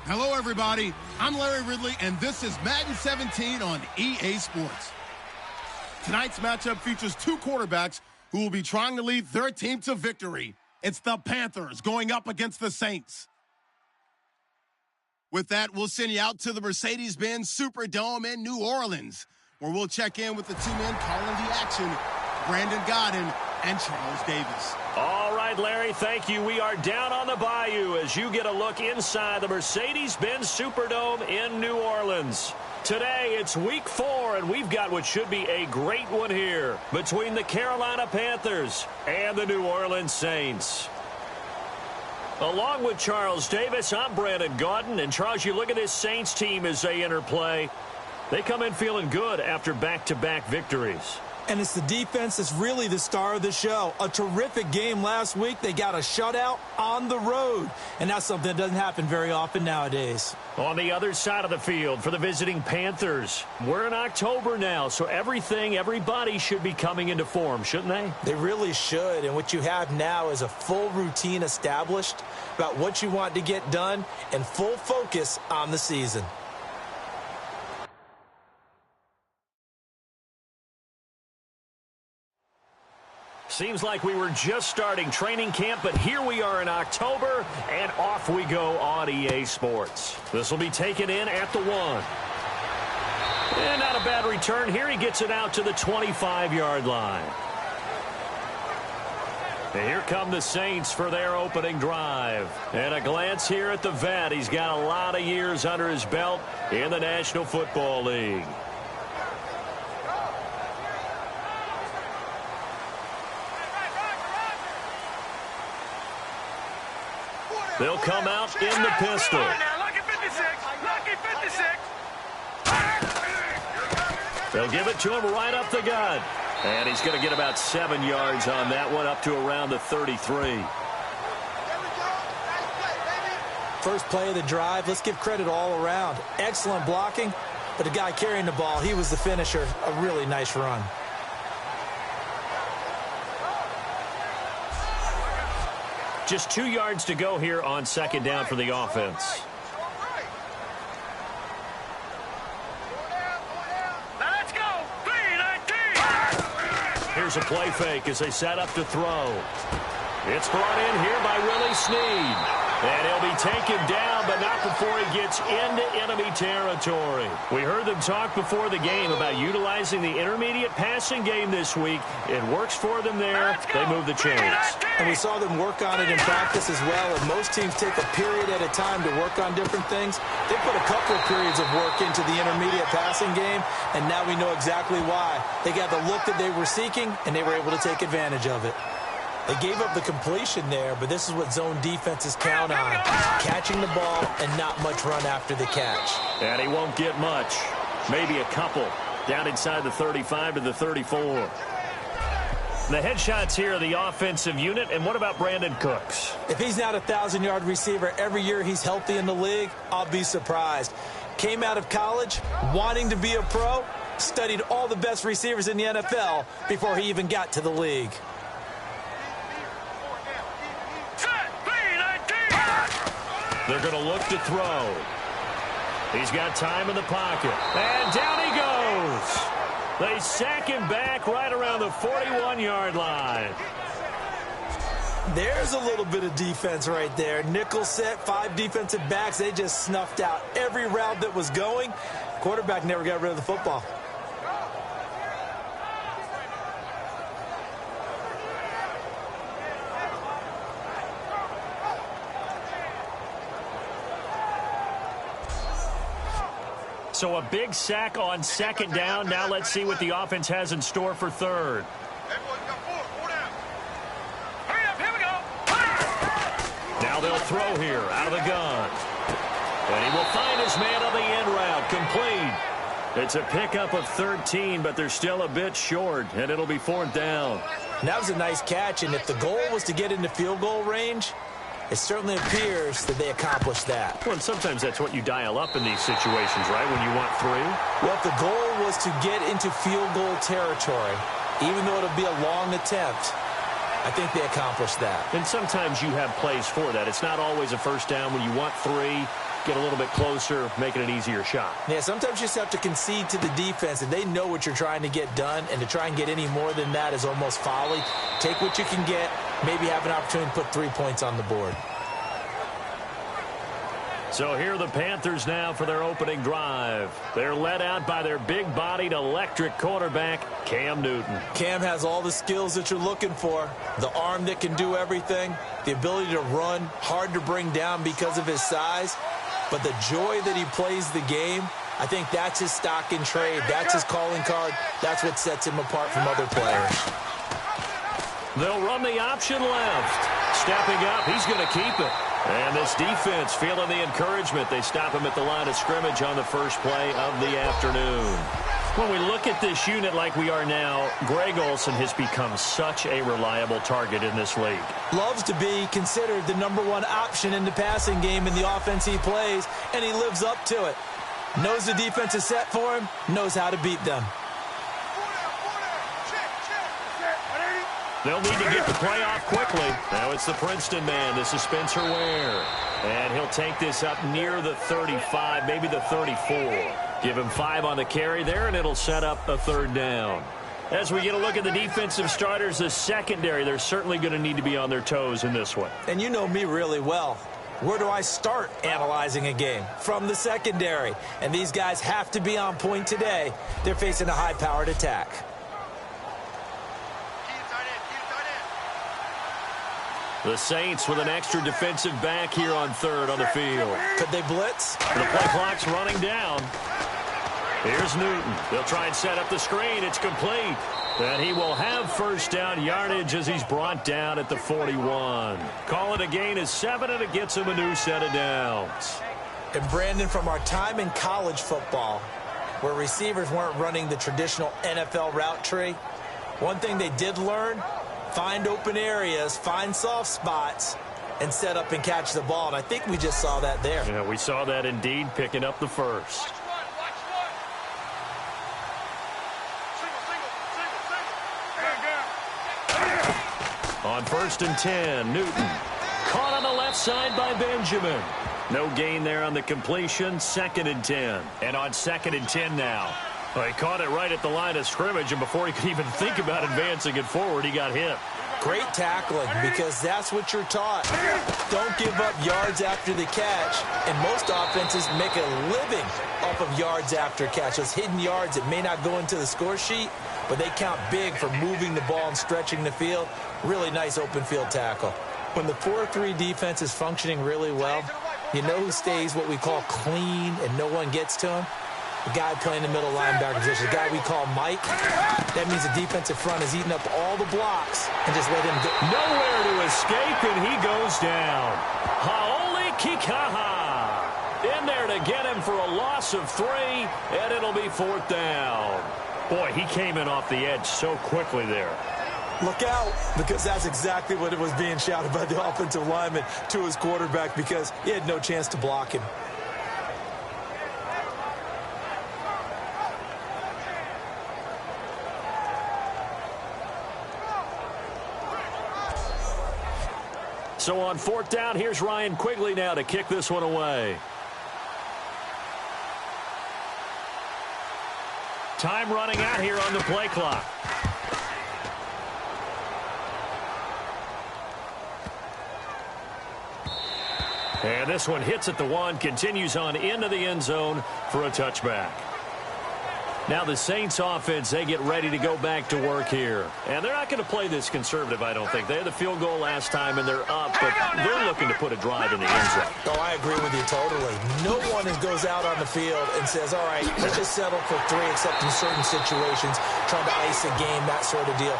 Hello, everybody. I'm Larry Ridley, and this is Madden 17 on EA Sports. Tonight's matchup features two quarterbacks who will be trying to lead their team to victory. It's the Panthers going up against the Saints. With that, we'll send you out to the Mercedes-Benz Superdome in New Orleans, where we'll check in with the two men calling the action, Brandon Godden and Charles Davis. All right, Larry, thank you. We are down on the bayou as you get a look inside the Mercedes-Benz Superdome in New Orleans. Today, it's week 4, and we've got what should be a great one here between the Carolina Panthers and the New Orleans Saints. Along with Charles Davis, I'm Brandon Gaudin. And, Charles, you look at this Saints team as they enter play. They come in feeling good after back-to-back victories. And it's the defense that's really the star of the show. A terrific game last week. They got a shutout on the road. And that's something that doesn't happen very often nowadays. On the other side of the field for the visiting Panthers, we're in October now, so everybody should be coming into form, shouldn't they? They really should. And what you have now is a full routine established about what you want to get done and full focus on the season. Seems like we were just starting training camp, but here we are in October, and off we go on EA Sports. This will be taken in at the 1. And not a bad return here. He gets it out to the 25-yard line. And here come the Saints for their opening drive. And a glance here at the vet. He's got a lot of years under his belt in the National Football League. They'll come out in the pistol. They'll give it to him right up the gut. And he's going to get about 7 yards on that one, up to around the 33. First play of the drive, let's give credit all around. Excellent blocking, but the guy carrying the ball, he was the finisher. A really nice run. Just 2 yards to go here on second down for the offense. Let's go. 3-19. Here's a play fake as they set up to throw. It's brought in here by Willie Snead. And he'll be taken down, but not before he gets into enemy territory. We heard them talk before the game about utilizing the intermediate passing game this week. It works for them there. They move the chains. And we saw them work on it in practice as well. And most teams take a period at a time to work on different things. They put a couple of periods of work into the intermediate passing game, and now we know exactly why. They got the look that they were seeking, and they were able to take advantage of it. They gave up the completion there, but this is what zone defenses count on. Catching the ball and not much run after the catch. And he won't get much. Maybe a couple. Down inside the 35 to the 34. The headshots here are the offensive unit. And what about Brandon Cooks? If he's not a 1,000-yard receiver every year he's healthy in the league, I'll be surprised. Came out of college wanting to be a pro, studied all the best receivers in the NFL before he even got to the league. They're going to look to throw. He's got time in the pocket. And down he goes. They sack him back right around the 41-yard line. There's a little bit of defense right there. Nickel set, 5 defensive backs. They just snuffed out every route that was going. Quarterback never got rid of the football. So a big sack on second down. Now let's see what the offense has in store for third. Now they'll throw here out of the gun. And he will find his man on the end route. Complete. It's a pickup of 13, but they're still a bit short, and it'll be 4th down. That was a nice catch, and if the goal was to get into field goal range, it certainly appears that they accomplished that. Well, and sometimes that's what you dial up in these situations, right, when you want 3? Well, if the goal was to get into field goal territory, even though it'll be a long attempt, I think they accomplished that. And sometimes you have plays for that. It's not always a first down when you want 3. get a little bit closer, make it an easier shot. Yeah, sometimes you just have to concede to the defense, and they know what you're trying to get done, and to try and get any more than that is almost folly. Take what you can get, maybe have an opportunity to put 3 points on the board. So here are the Panthers now for their opening drive. They're led out by their big-bodied electric quarterback, Cam Newton. Cam has all the skills that you're looking for. The arm that can do everything, the ability to run, hard to bring down because of his size. But the joy that he plays the game, I think that's his stock in trade. That's his calling card. That's what sets him apart from other players. They'll run the option left. Stepping up, he's going to keep it. And this defense feeling the encouragement. They stop him at the line of scrimmage on the first play of the afternoon. When we look at this unit like we are now, Greg Olsen has become such a reliable target in this league. Loves to be considered the #1 option in the passing game in the offense he plays, and he lives up to it. Knows the defense is set for him, knows how to beat them. They'll need to get the play off quickly. Now it's the Princeton man. This is Spencer Ware. And he'll take this up near the 35, maybe the 34. Give him 5 on the carry there, and it'll set up a 3rd down. As we get a look at the defensive starters, the secondary, they're certainly going to need to be on their toes in this one. And you know me really well. Where do I start analyzing a game? From the secondary. And these guys have to be on point today. They're facing a high-powered attack. The Saints with an extra defensive back here on 3rd on the field. Could they blitz? The play clock's running down. Here's Newton. They'll try and set up the screen. It's complete. And he will have 1st down yardage as he's brought down at the 41. Call it a gain of 7, and it gets him a new set of downs. And Brandon, from our time in college football, where receivers weren't running the traditional NFL route tree, one thing they did learn: find open areas, find soft spots, and set up and catch the ball. And I think we just saw that there. Yeah, we saw that indeed, picking up the 1st. On 1st and 10, Newton. Caught on the left side by Benjamin. No gain there on the completion. 2nd and 10. And on 2nd and 10 now. Well, he caught it right at the line of scrimmage, and before he could even think about advancing it forward, he got hit. Great tackling, because that's what you're taught. Don't give up yards after the catch, and most offenses make a living off of yards after catch. Those hidden yards that may not go into the score sheet, but they count big for moving the ball and stretching the field. Really nice open field tackle. When the 4-3 defense is functioning really well, you know who stays what we call clean and no one gets to him? The guy playing the middle linebacker position, the guy we call Mike. That means the defensive front is eating up all the blocks and just let him go. Nowhere to escape, and he goes down. Haole Kikaha in there to get him for a loss of 3, and it'll be 4th down. Boy, he came in off the edge so quickly there. Look out, because that's exactly what it was being shouted by the offensive lineman to his quarterback, because he had no chance to block him. So on 4th down, here's Ryan Quigley now to kick this one away. Time running out here on the play clock. And this one hits at the 1, continues on into the end zone for a touchback. Now the Saints offense, they get ready to go back to work here. And they're not going to play this conservative, I don't think. They had the field goal last time, and they're up, but they're looking to put a drive in the end zone. Oh, I agree with you totally. No one goes out on the field and says, all right, let's just settle for 3, except in certain situations, trying to ice a game, that sort of deal.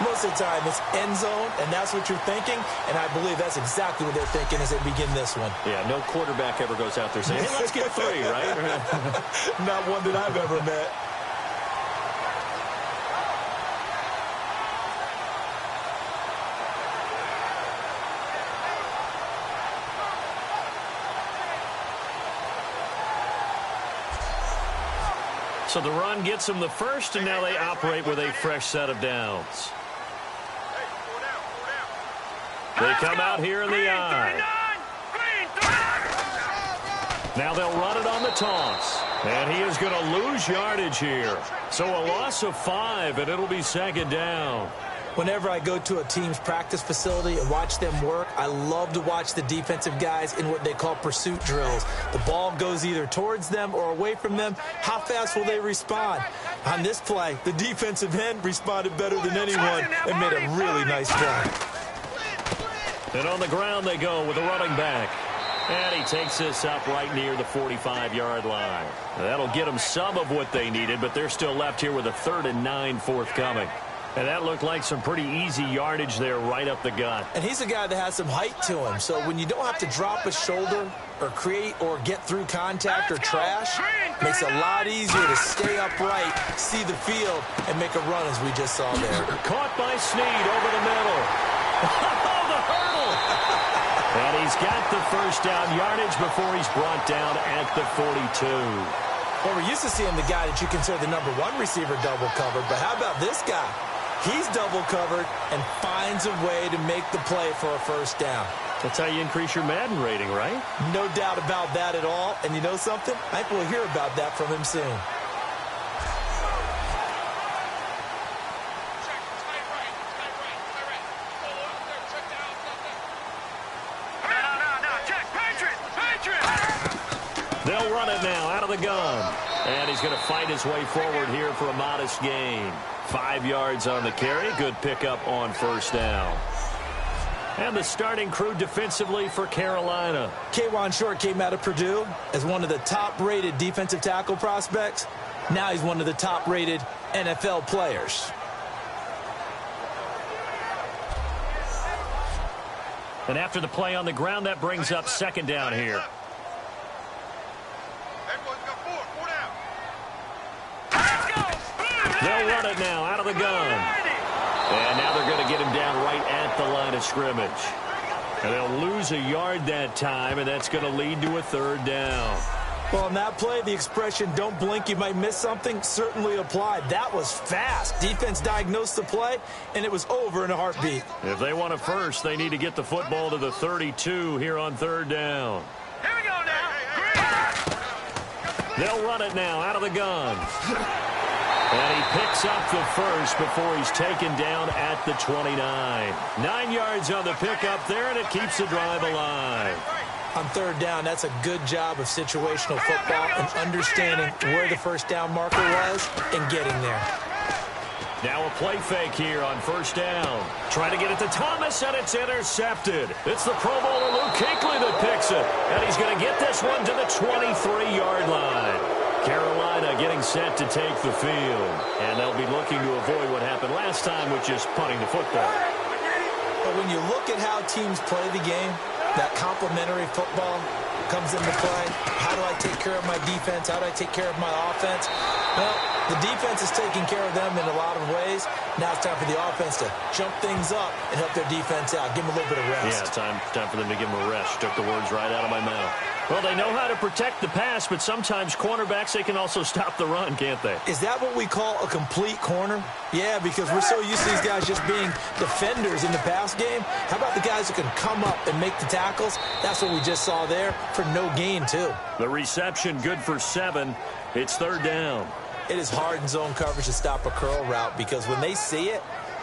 Most of the time, it's end zone, and that's what you're thinking, and I believe that's exactly what they're thinking as they begin this one. Yeah, no quarterback ever goes out there saying, hey, let's get 3, right? Not one that I've ever met. So the run gets them the 1st, and now they operate with a fresh set of downs. They come out here in the I. Now they'll run it on the toss. And he is going to lose yardage here. So a loss of 5, and it'll be second down. Whenever I go to a team's practice facility and watch them work, I love to watch the defensive guys in what they call pursuit drills. The ball goes either towards them or away from them. How fast will they respond? On this play, the defensive end responded better than anyone and made a really nice play. And on the ground they go with a running back. And he takes this up right near the 45-yard line. That'll get them some of what they needed, but they're still left here with a 3rd and 9 forthcoming. And that looked like some pretty easy yardage there right up the gut. And he's a guy that has some height to him. So when you don't have to drop a shoulder or create or get through contact or trash, makes it a lot easier to stay upright, see the field, and make a run as we just saw there. Caught by Snead over the middle. Oh, the hurdle! And he's got the first down yardage before he's brought down at the 42. Well, we're used to seeing the guy that you consider the number 1 receiver double covered, but how about this guy? He's double covered and finds a way to make the play for a first down. That's how you increase your Madden rating, right? No doubt about that at all. And you know something? I think we'll hear about that from him soon. They'll run it now out of the gun. And he's going to fight his way forward here for a modest gain. 5 yards on the carry. Good pickup on first down. And the starting crew defensively for Carolina. K'Wan Short came out of Purdue as one of the top-rated defensive tackle prospects. Now he's one of the top-rated NFL players. And after the play on the ground, that brings up second down here. They'll run it now out of the gun. And now they're going to get him down right at the line of scrimmage. And they'll lose a yard that time, and that's going to lead to a 3rd down. Well, on that play, the expression, don't blink, you might miss something, certainly applied. That was fast. Defense diagnosed the play, and it was over in a heartbeat. If they want a first, they need to get the football to the 32 here on 3rd down. Here we go now. They'll run it now out of the gun. And he picks up the first before he's taken down at the 29. 9 yards on the pickup there, and it keeps the drive alive. On 3rd down, that's a good job of situational football and understanding where the first down marker was and getting there. Now a play fake here on first down. Trying to get it to Thomas, and it's intercepted. It's the Pro Bowler Luke Kuechly that picks it. And he's going to get this one to the 23-yard line. Carolina getting set to take the field. And they'll be looking to avoid what happened last time, which is punting the football. But when you look at how teams play the game, that complementary football comes into play. How do I take care of my defense? How do I take care of my offense? Well, the defense is taking care of them in a lot of ways. Now it's time for the offense to jump things up and help their defense out. Give them a little bit of rest. Yeah, time for them to give them a rest. Took the words right out of my mouth. Well, they know how to protect the pass, but sometimes cornerbacks, they can also stop the run, can't they? Is that what we call a complete corner? Yeah, because we're so used to these guys just being defenders in the pass game. How about the guys who can come up and make the tackles? That's what we just saw there for no gain, too. The reception good for 7. It's 3rd down. It is hard in zone coverage to stop a curl route because when they see it,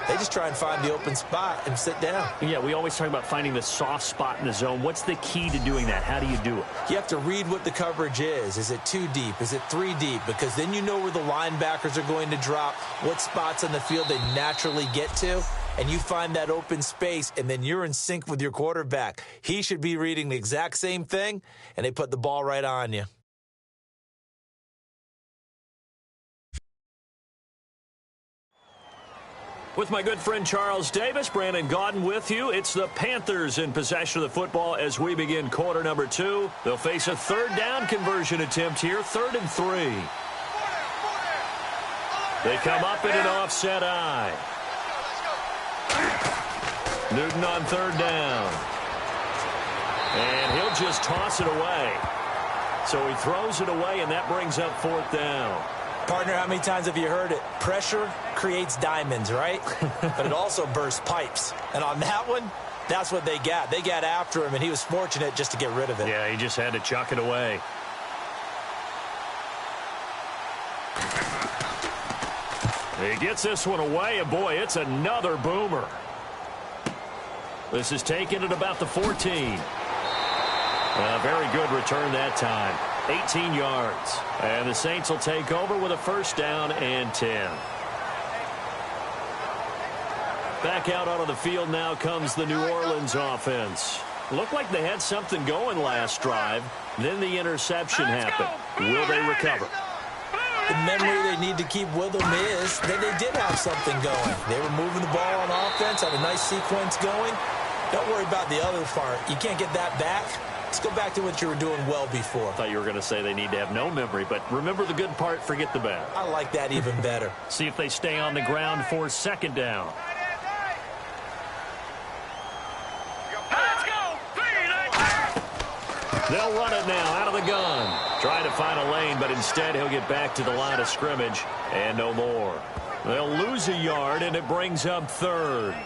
they just try and find the open spot and sit down. Yeah, we always talk about finding the soft spot in the zone. What's the key to doing that? How do you do it? You have to read what the coverage is. Is it 2 deep? Is it 3 deep? Because then you know where the linebackers are going to drop, what spots on the field they naturally get to, and you find that open space, and then you're in sync with your quarterback. He should be reading the exact same thing, and they put the ball right on you. With my good friend Charles Davis, Brandon Gaudin with you. It's the Panthers in possession of the football as we begin quarter number 2. They'll face a 3rd down conversion attempt here, 3rd and 3. They come up in an offset eye. Newton on 3rd down. And he'll just toss it away. So he throws it away, and that brings up 4th down. Partner, how many times have you heard it? Pressure creates diamonds, right? But it also bursts pipes. And on that one, that's what they got. They got after him, and he was fortunate just to get rid of it. Yeah, he just had to chuck it away. He gets this one away, and boy, it's another boomer. This is taken at about the 14. A very good return that time. 18 yards. And the Saints will take over with a first down and 10. Back out onto the field now comes the New Orleans offense. Looked like they had something going last drive. Then the interception happened. Will they recover? The memory they need to keep with them is that they did have something going. They were moving the ball on offense, had a nice sequence going. Don't worry about the other part. You can't get that back. Let's go back to what you were doing well before. I thought you were going to say they need to have no memory, but remember the good part, forget the bad. I like that even better. See if they stay on the ground for second down. They'll run it now out of the gun. Trying to find a lane, but instead he'll get back to the line of scrimmage and no more. They'll lose a yard, and it brings up third.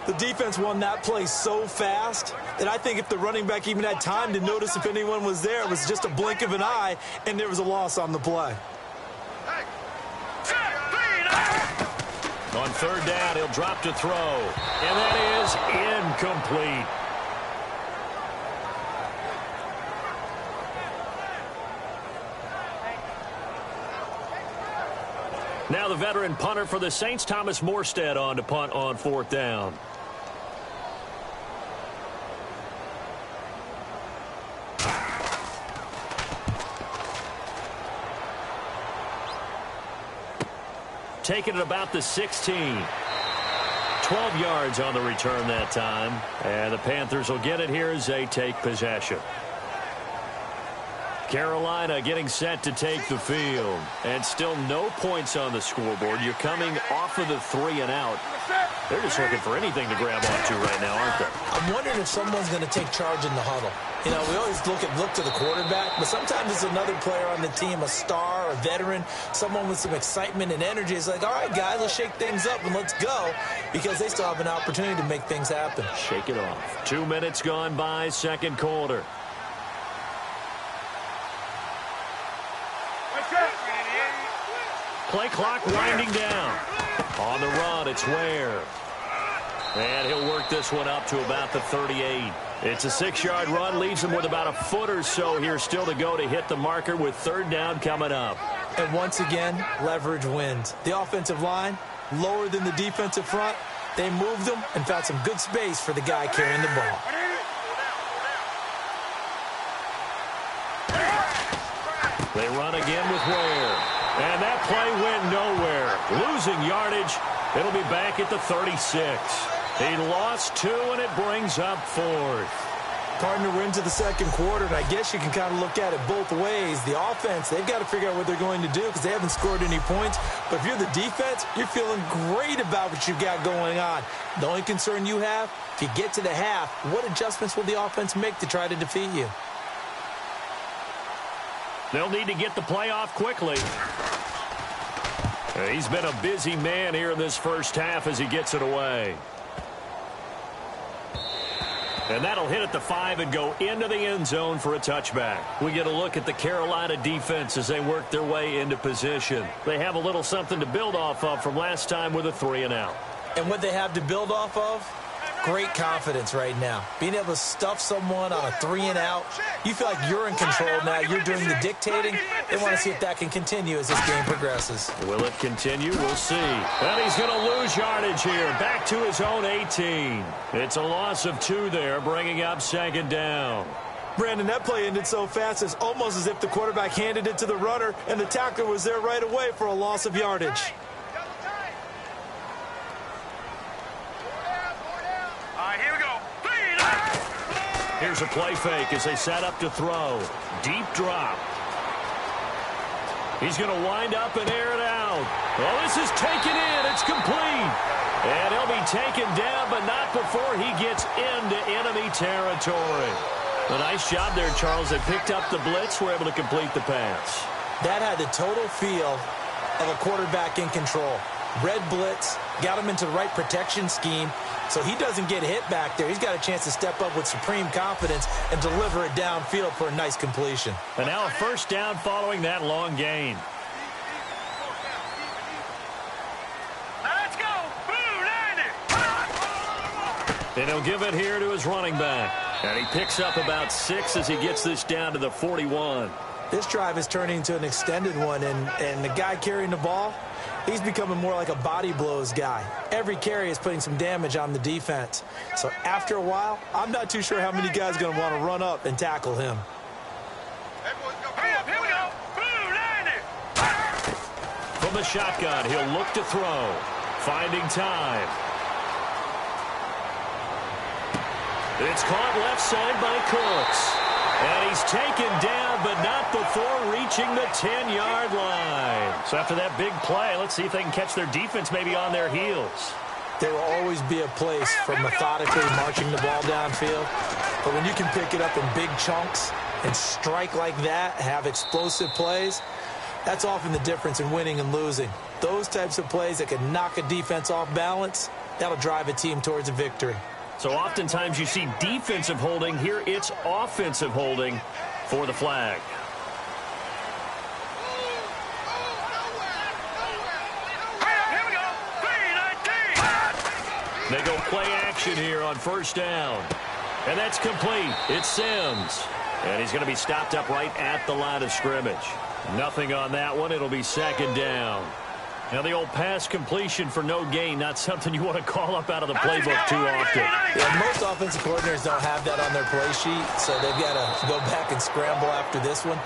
The defense won that play so fast that I think if the running back even had time to notice if anyone was there, it was just a blink of an eye, and there was a loss on the play. On third down, he'll drop to throw, and that is incomplete. Now the veteran punter for the Saints, Thomas Morstead, on to punt on fourth down. Taking it about the 16. 12 yards on the return that time. And the Panthers will get it here as they take possession. Carolina getting set to take the field. And still no points on the scoreboard. You're coming off of the 3 and out. They're just looking for anything to grab onto right now, aren't they? I'm wondering if someone's going to take charge in the huddle. You know, we always look to the quarterback, but sometimes it's another player on the team, a star, a veteran, someone with some excitement and energy. It's like, all right, guys, let's shake things up and let's go, because they still have an opportunity to make things happen. Shake it off. 2 minutes gone by, second quarter. Play clock winding down. On the run, it's Ware. And he'll work this one up to about the 38. It's a 6-yard run, leaves him with about a foot or so here still to go to hit the marker with third down coming up. And once again, leverage wins. The offensive line, lower than the defensive front. They moved them and found some good space for the guy carrying the ball. They run again with Ware. And that play went nowhere. Losing yardage. It'll be back at the 36. He lost 2, and it brings up fourth. Partner, we're into the second quarter, and I guess you can kind of look at it both ways. The offense, they've got to figure out what they're going to do because they haven't scored any points. But if you're the defense, you're feeling great about what you've got going on. The only concern you have, if you get to the half, what adjustments will the offense make to try to defeat you? They'll need to get the play off quickly. He's been a busy man here in this first half as he gets it away. And that'll hit at the 5 and go into the end zone for a touchback. We get a look at the Carolina defense as they work their way into position. They have a little something to build off of from last time with a 3 and out. And what they have to build off of? Great confidence right now. Being able to stuff someone on a 3 and out. You feel like you're in control now. You're doing the dictating. They want to see if that can continue as this game progresses. Will it continue? We'll see. And he's going to lose yardage here. Back to his own 18. It's a loss of 2 there, bringing up second down. Brandon, that play ended so fast, it's almost as if the quarterback handed it to the runner, and the tackler was there right away for a loss of yardage. Here's a play fake as they set up to throw. Deep drop. He's going to wind up and air it out. Oh, this is taken in. It's complete. And he'll be taken down, but not before he gets into enemy territory. A nice job there, Charles. They picked up the blitz, were able to complete the pass. That had the total feel of a quarterback in control. Red blitz, got him into the right protection scheme, so he doesn't get hit back there. He's got a chance to step up with supreme confidence and deliver it downfield for a nice completion. And now a first down following that long gain. And he'll give it here to his running back. And he picks up about 6 as he gets this down to the 41. This drive is turning into an extended one, and the guy carrying the ball, he's becoming more like a body blows guy. Every carry is putting some damage on the defense. So after a while, I'm not too sure how many guys are going to want to run up and tackle him. Here we go. From the shotgun, he'll look to throw. Finding time. It's caught left side by Cooks. And he's taken down, but not before reaching the 10-yard line. So after that big play, let's see if they can catch their defense maybe on their heels. There will always be a place for methodically marching the ball downfield. But when you can pick it up in big chunks and strike like that, have explosive plays, that's often the difference in winning and losing. Those types of plays that can knock a defense off balance, that'll drive a team towards a victory. So oftentimes you see defensive holding. Here it's offensive holding for the flag. Here we go. 3-19. They go play action here on first down. And that's complete. It's Sims. And he's going to be stopped up right at the line of scrimmage. Nothing on that one. It'll be second down. Now, the old pass completion for no gain, not something you want to call up out of the playbook too often. Yeah, most offensive coordinators don't have that on their play sheet, so they've got to go back and scramble after this one.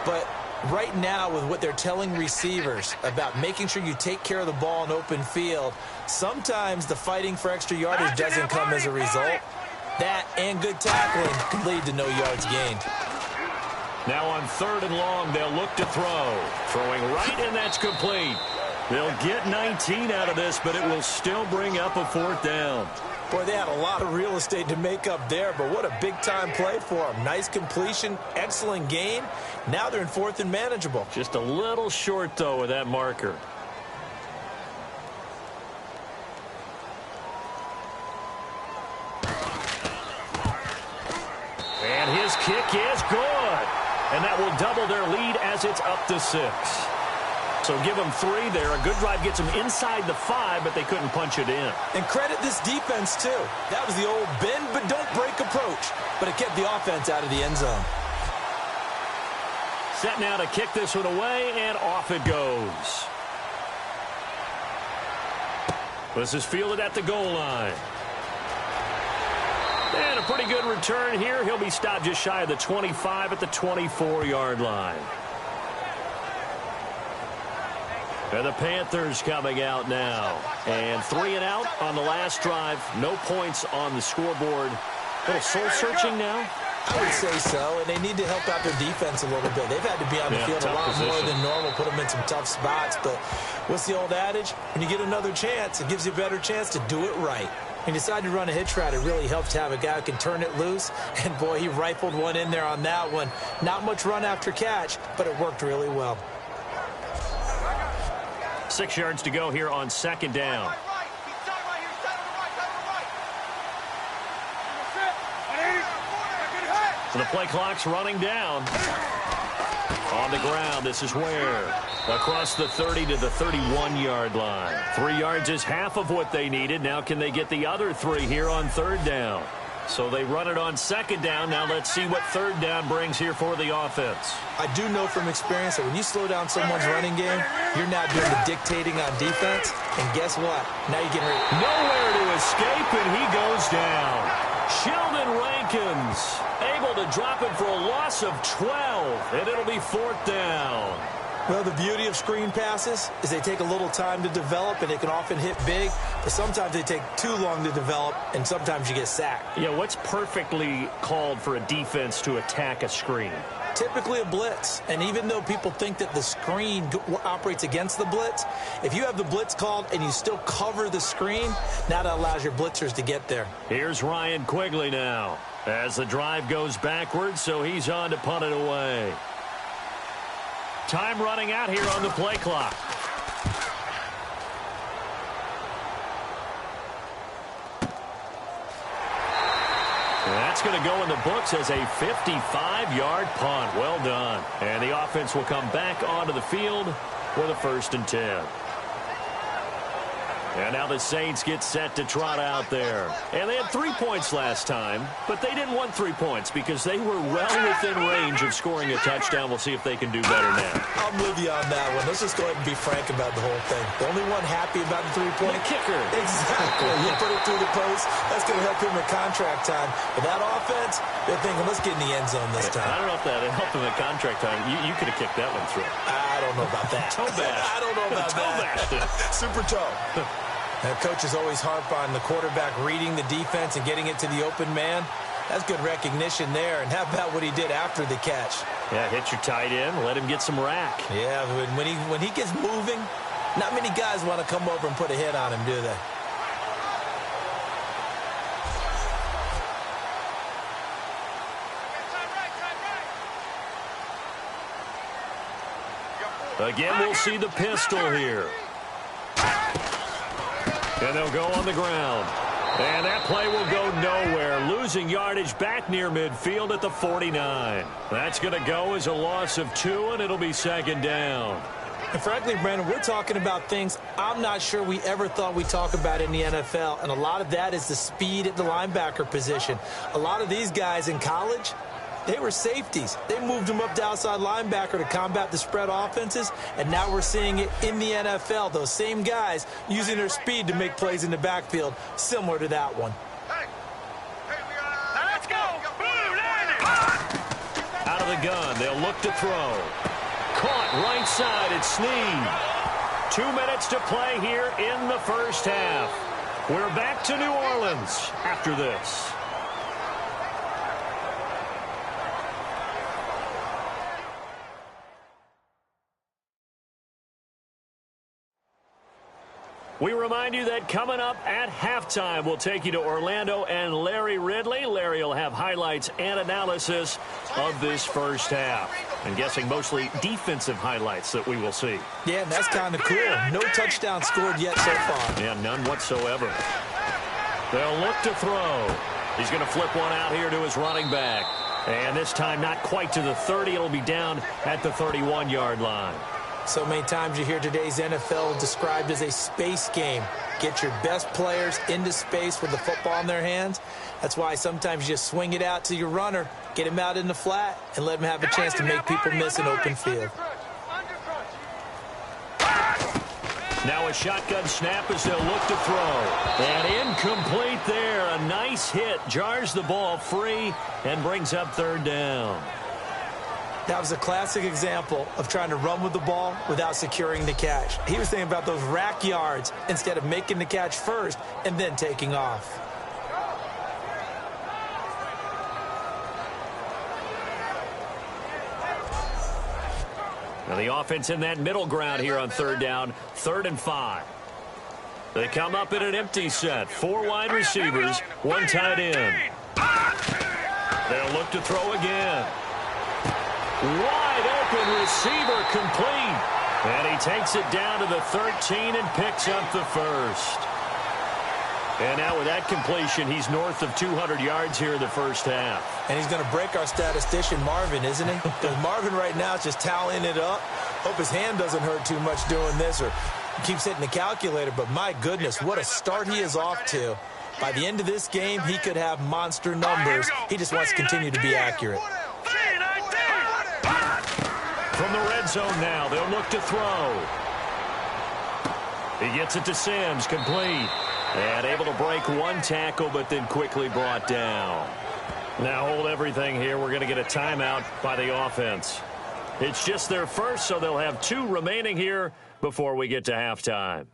But right now, with what they're telling receivers about making sure you take care of the ball in open field, sometimes the fighting for extra yardage doesn't come as a result. That and good tackling can lead to no yards gained. Now on 3rd and long, they'll look to throw. Throwing right, and that's complete. They'll get 19 out of this, but it will still bring up a 4th down. Boy, they had a lot of real estate to make up there, but what a big-time play for them. Nice completion, excellent gain. Now they're in 4th and manageable. Just a little short, though, with that marker. And his kick is good. And that will double their lead as it's up to 6. So give them 3 there. A good drive gets them inside the 5, but they couldn't punch it in. And credit this defense, too. That was the old bend but don't break approach, but it kept the offense out of the end zone. Set now to kick this one away, and off it goes. This is fielded at the goal line. And a pretty good return here. He'll be stopped just shy of the 25 at the 24-yard line. And the Panthers coming out now. And 3 and out on the last drive. No points on the scoreboard. A little soul-searching now? I would say so, and they need to help out their defense a little bit. They've had to be on the field a lot more than normal, put them in some tough spots. But what's the old adage? When you get another chance, it gives you a better chance to do it right. He decided to run a hitch route. It really helps to have a guy who can turn it loose. And, boy, he rifled one in there on that one. Not much run after catch, but it worked really well. 6 yards to go here on 2nd down. So the play clock's running down. On the ground, this is Ware. Across the 30 to the 31-yard line. 3 yards is half of what they needed. Now can they get the other 3 here on 3rd down? So they run it on 2nd down. Now let's see what 3rd down brings here for the offense. I do know from experience that when you slow down someone's running game, you're now doing the dictating on defense. And guess what? Now you get nowhere to escape, and he goes down. Sheldon Rankins able to drop him for a loss of 12, and it'll be 4th down. Well, the beauty of screen passes is they take a little time to develop, and they can often hit big, but sometimes they take too long to develop, and sometimes you get sacked. Yeah, what's perfectly called for a defense to attack a screen? Typically a blitz, and even though people think that the screen operates against the blitz, if you have the blitz called and you still cover the screen, now that allows your blitzers to get there. Here's Ryan Quigley now as the drive goes backwards, so he's on to punt it away. Time running out here on the play clock. And that's going to go in the books as a 55-yard punt. Well done. And the offense will come back onto the field with a 1st and 10. And now the Saints get set to trot out there. And they had 3 points last time, but they didn't want 3 points because they were well within range of scoring a touchdown. We'll see if they can do better now. I'm with you on that one. Let's just go ahead and be frank about the whole thing. The only one happy about the 3-point kicker. Exactly. You put it through the post. That's going to help him in contract time. But that offense, they're thinking, let's get in the end zone this time. I don't know if that helped him in contract time. You could have kicked that one through. I don't know about that. Toe bash. I don't know about that. Super toe. Now, coaches always harp on the quarterback reading the defense and getting it to the open man. That's good recognition there. And how about what he did after the catch? Yeah, hit your tight end, let him get some rack. Yeah, when he gets moving, not many guys want to come over and put a hit on him, do they? Again, we'll see the pistol here. And they'll go on the ground. And that play will go nowhere. Losing yardage back near midfield at the 49. That's going to go as a loss of 2, and it'll be second down. And frankly, Brandon, we're talking about things I'm not sure we ever thought we'd talk about in the NFL. And a lot of that is the speed at the linebacker position. A lot of these guys in college, they were safeties. They moved them up to outside linebacker to combat the spread offenses, and now we're seeing it in the NFL. Those same guys using their speed to make plays in the backfield, similar to that one. Let's go. Out of the gun, they'll look to throw. Caught right side, it's Snead. 2 minutes to play here in the first half. We're back to New Orleans after this. We remind you that coming up at halftime, we'll take you to Orlando and Larry Ridley. Larry will have highlights and analysis of this first half. I'm guessing mostly defensive highlights that we will see. Yeah, and that's kind of cool. No touchdown scored yet so far. Yeah, none whatsoever. They'll look to throw. He's going to flip one out here to his running back. And this time not quite to the 30. It'll be down at the 31-yard line. So many times you hear today's NFL described as a space game. Get your best players into space with the football in their hands. That's why sometimes you just swing it out to your runner, get him out in the flat, and let him have a chance to make people miss an open field. Now a shotgun snap as they'll look to throw. And incomplete there. A nice hit. Jars the ball free and brings up third down. That was a classic example of trying to run with the ball without securing the catch. He was thinking about those rack yards instead of making the catch first and then taking off. Now the offense in that middle ground here on third down, 3rd and 5. They come up in an empty set. 4 wide receivers, 1 tight end. They'll look to throw again. Wide open receiver complete. And he takes it down to the 13 and picks up the first. And now with that completion, he's north of 200 yards here in the first half. And he's going to break our statistician, Marvin, isn't he? Because Marvin right now is just tallying it up. Hope his hand doesn't hurt too much doing this or keeps hitting the calculator. But my goodness, what a start he is off to. By the end of this game, he could have monster numbers. He just wants to continue to be accurate. From the red zone now, they'll look to throw. He gets it to Sims, complete. And able to break 1 tackle, but then quickly brought down. Now hold everything here. We're going to get a timeout by the offense. It's just their first, so they'll have 2 remaining here before we get to halftime.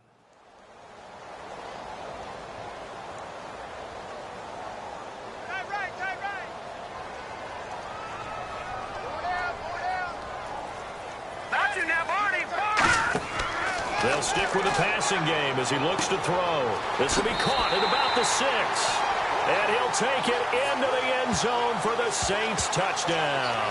They'll stick with the passing game as he looks to throw. This will be caught at about the 6. And he'll take it into the end zone for the Saints touchdown.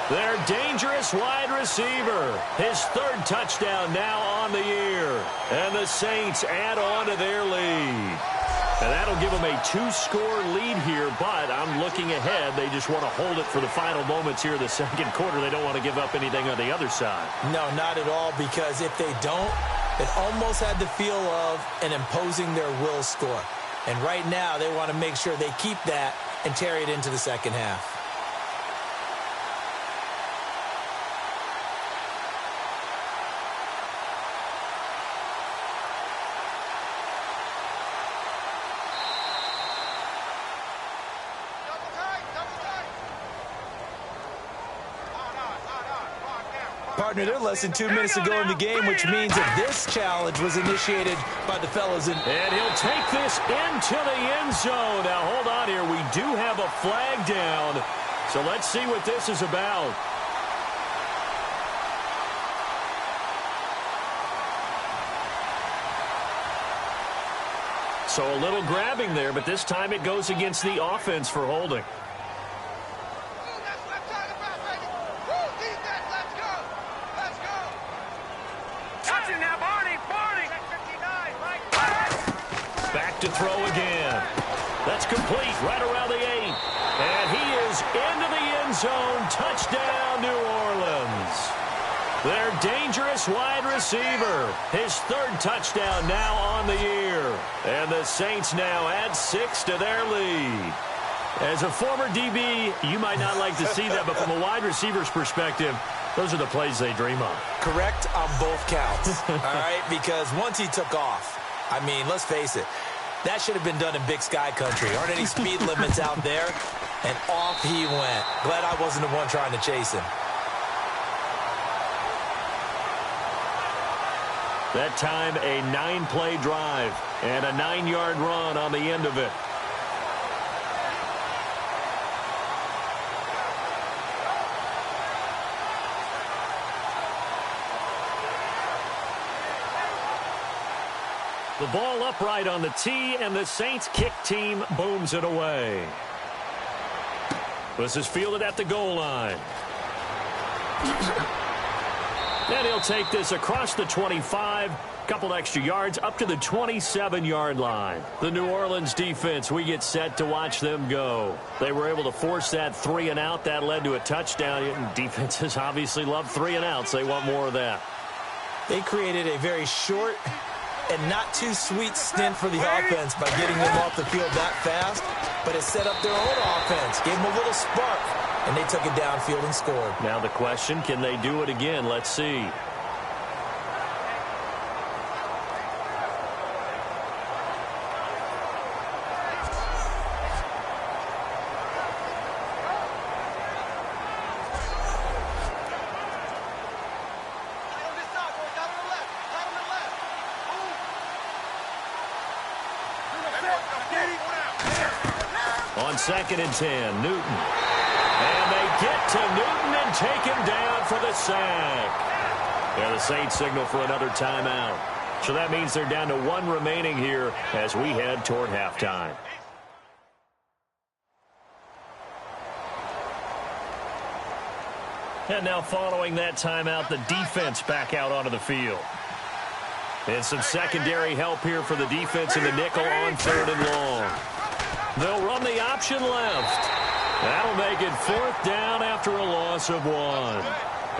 Their dangerous wide receiver. His 3rd touchdown now on the year. And the Saints add on to their lead. And that'll give them a 2-score lead here, but I'm looking ahead. They just want to hold it for the final moments here in the second quarter. They don't want to give up anything on the other side. No, not at all, because if they don't, it almost had the feel of an imposing their will score. And right now, they want to make sure they keep that and carry it into the second half. Partner, they're less than 2 minutes to go in the game, which means that this challenge was initiated by the fellas in. And he'll take this into the end zone. Now, hold on here. We do have a flag down. So let's see what this is about. So a little grabbing there, but this time it goes against the offense for holding. Back to throw again. That's complete right around the 8. And he is into the end zone. Touchdown, New Orleans. Their dangerous wide receiver. His 3rd touchdown now on the year. And the Saints now add 6 to their lead. As a former DB, you might not like to see that, but from a wide receiver's perspective, those are the plays they dream of. Correct on both counts, all right? Because once he took off, I mean, let's face it, that should have been done in Big Sky country. Aren't any speed limits out there? And off he went. Glad I wasn't the one trying to chase him. That time, a 9-play drive and a 9-yard run on the end of it. The ball upright on the tee, and the Saints kick team booms it away. This is fielded at the goal line. And he'll take this across the 25, couple extra yards, up to the 27-yard line. The New Orleans defense, we get set to watch them go. They were able to force that 3-and-out. That led to a touchdown. Defenses obviously love 3-and-outs. They want more of that. They created a very short and not too sweet stint for the offense by getting them off the field that fast, but it set up their own offense, gave them a little spark, and they took it downfield and scored. Now the question, can they do it again? Let's see. On 2nd and 10, Newton. And they get to Newton and take him down for the sack. Yeah, the Saints signal for another timeout. So that means they're down to 1 remaining here as we head toward halftime. And now following that timeout, the defense back out onto the field. And some secondary help here for the defense in the nickel on 3rd and long. They'll run the option left. That'll make it 4th down after a loss of 1.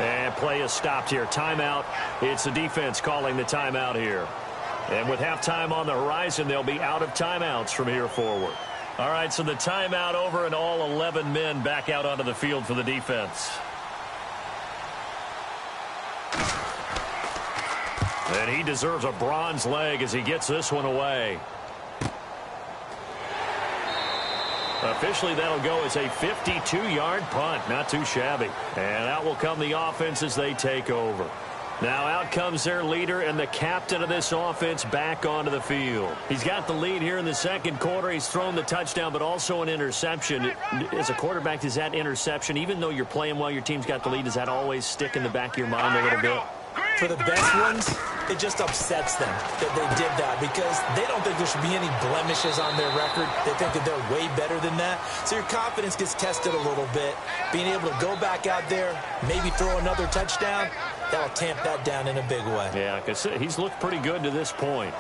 And play is stopped here. Timeout. It's the defense calling the timeout here. And with halftime on the horizon, they'll be out of timeouts from here forward. All right, so the timeout over and all 11 men back out onto the field for the defense. And he deserves a bronze leg as he gets this one away. Officially, that'll go as a 52-yard punt. Not too shabby. And out will come the offense as they take over. Now out comes their leader and the captain of this offense back onto the field. He's got the lead here in the second quarter. He's thrown the touchdown, but also an interception. As a quarterback, does that interception, even though you're playing while your team's got the lead, does that always stick in the back of your mind a little bit? For the best ones, it just upsets them that they did that because they don't think there should be any blemishes on their record. They think that they're way better than that. So your confidence gets tested a little bit. Being able to go back out there, maybe throw another touchdown, that'll tamp that down in a big way. Yeah, because he's looked pretty good to this point.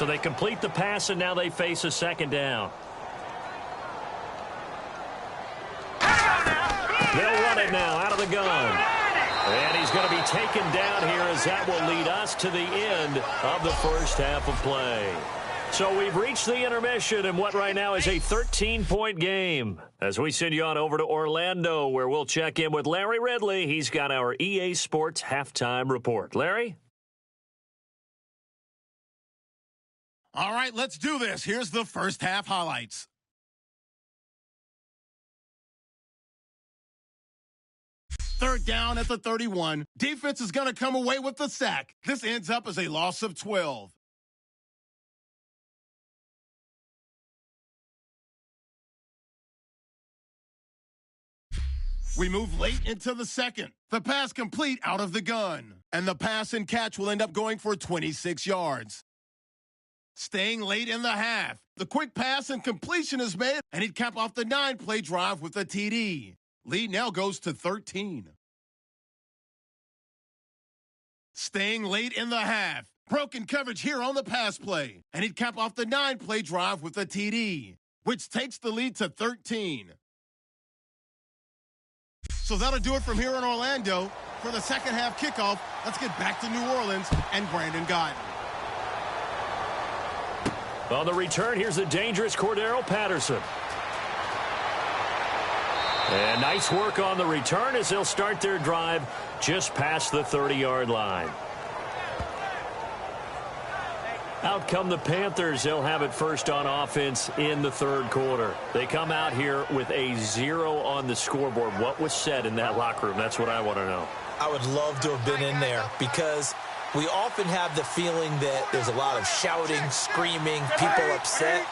So they complete the pass, and now they face a second down. They'll run it now out of the gun. And he's going to be taken down here as that will lead us to the end of the first half of play. So we've reached the intermission in what right now is a 13-point game. As we send you on over to Orlando, where we'll check in with Larry Ridley. He's got our EA Sports halftime report. Larry? All right, let's do this. Here's the first half highlights. Third down at the 31. Defense is going to come away with the sack. This ends up as a loss of 12. We move late into the second. The pass complete out of the gun. And the pass and catch will end up going for 26 yards. Staying late in the half. The quick pass and completion is made, and he'd cap off the 9-play drive with a TD. Lead now goes to 13. Staying late in the half. Broken coverage here on the pass play. And he'd cap off the 9-play drive with a TD, which takes the lead to 13. So that'll do it from here in Orlando. For the second half kickoff, let's get back to New Orleans and Brandon Guyton. On the return, here's the dangerous Cordero Patterson. And nice work on the return as they'll start their drive just past the 30-yard line. Out come the Panthers. They'll have it first on offense in the third quarter. They come out here with a 0 on the scoreboard. What was said in that locker room? That's what I want to know. I would love to have been in there because we often have the feeling that there's a lot of shouting, screaming, people upset.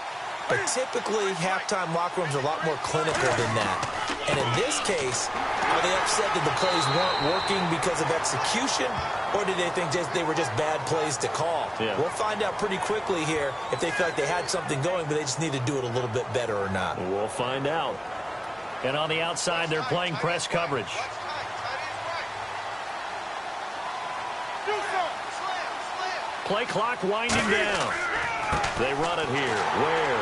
But typically, halftime locker rooms are a lot more clinical than that. And in this case, are they upset that the plays weren't working because of execution? Or did they think they were just bad plays to call? Yeah. We'll find out pretty quickly here if they feel like they had something going, but they just need to do it a little bit better or not. We'll find out. And on the outside, they're playing press coverage. Play clock winding down. They run it here. Where?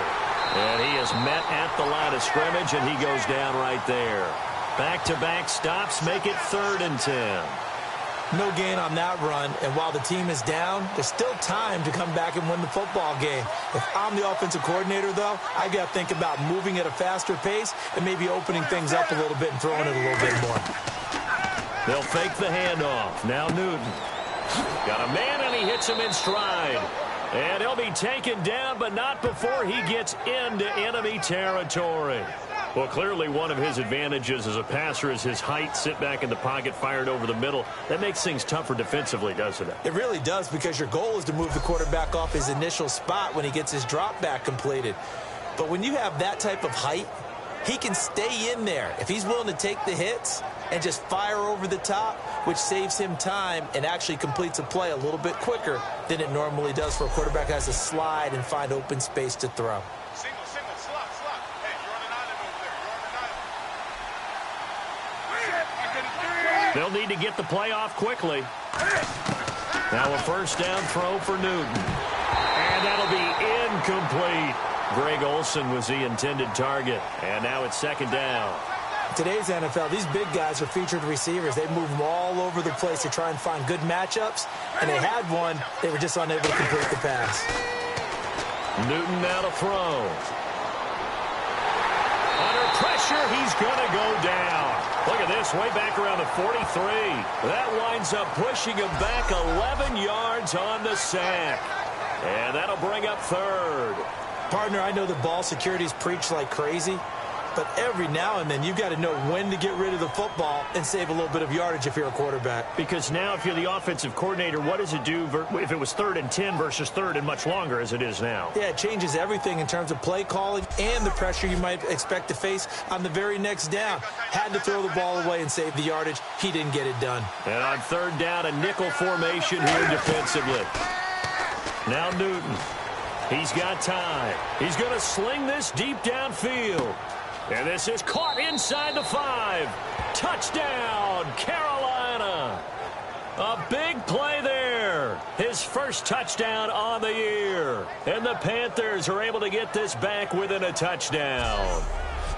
And he is met at the line of scrimmage, and he goes down right there. Back-to-back stops make it 3rd and 10. No gain on that run, and while the team is down, there's still time to come back and win the football game. If I'm the offensive coordinator, though, I got to think about moving at a faster pace and maybe opening things up a little bit and throwing it a little bit more. They'll fake the handoff. Now Newton. Got a man, and he hits him in stride. And he'll be taken down, but not before he gets into enemy territory. Well, clearly one of his advantages as a passer is his height. Sit back in the pocket, fired over the middle. That makes things tougher defensively, doesn't it? It really does, because your goal is to move the quarterback off his initial spot when he gets his drop back completed. But when you have that type of height, he can stay in there if he's willing to take the hits and just fire over the top, which saves him time and actually completes a play a little bit quicker than it normally does for a quarterback who has to slide and find open space to throw. Single, slot. Hey, you're on an island over there. They'll need to get the play off quickly. Now a first down throw for Newton. And that'll be incomplete. Greg Olsen was the intended target. And now it's 2nd down. Today's NFL, these big guys are featured receivers. They move them all over the place to try and find good matchups. And they had one. They were just unable to complete the pass. Newton now to throw. Under pressure, he's going to go down. Look at this, way back around the 43. That winds up pushing him back 11 yards on the sack. And that'll bring up 3rd. Partner, I know the ball security's preached like crazy, but every now and then you've got to know when to get rid of the football and save a little bit of yardage if you're a quarterback. Because now if you're the offensive coordinator, what does it do if it was 3rd and 10 versus 3rd and much longer as it is now? Yeah, it changes everything in terms of play calling and the pressure you might expect to face on the very next down. Had to throw the ball away and save the yardage. He didn't get it done. And on 3rd down, a nickel formation here defensively. Now Newton. He's got time. He's going to sling this deep downfield. And this is caught inside the 5. Touchdown, Carolina. A big play there. here. His first touchdown on the year. And the Panthers are able to get this back within a touchdown.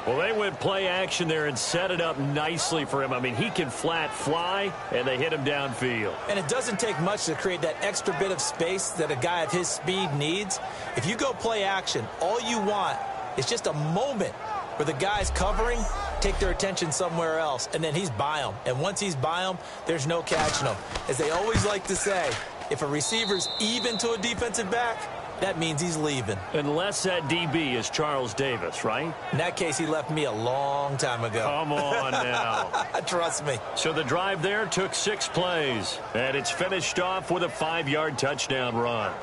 Well, they went play action there and set it up nicely for him. I mean, he can flat fly, and they hit him downfield. And it doesn't take much to create that extra bit of space that a guy of his speed needs. If you go play action, all you want is just a moment where the guy's covering, take their attention somewhere else, and then he's by him. And once he's by him, there's no catching him. As they always like to say, if a receiver's even to a defensive back, that means he's leaving. Unless that DB is Charles Davis, right? In that case, he left me a long time ago. Come on now. Trust me. So the drive there took 6 plays, and it's finished off with a 5-yard touchdown run.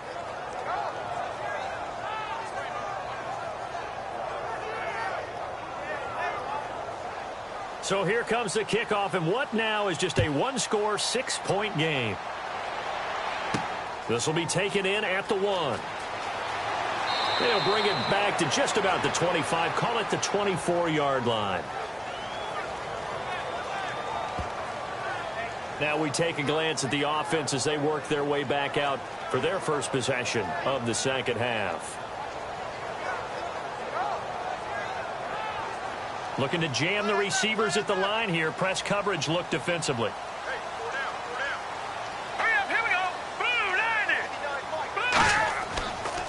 So here comes the kickoff, and what now is just a one-score, 6-point game. This will be taken in at the 1. They'll bring it back to just about the 25, call it the 24-yard line. Now we take a glance at the offense as they work their way back out for their first possession of the second half. Looking to jam the receivers at the line here. Press coverage look defensively.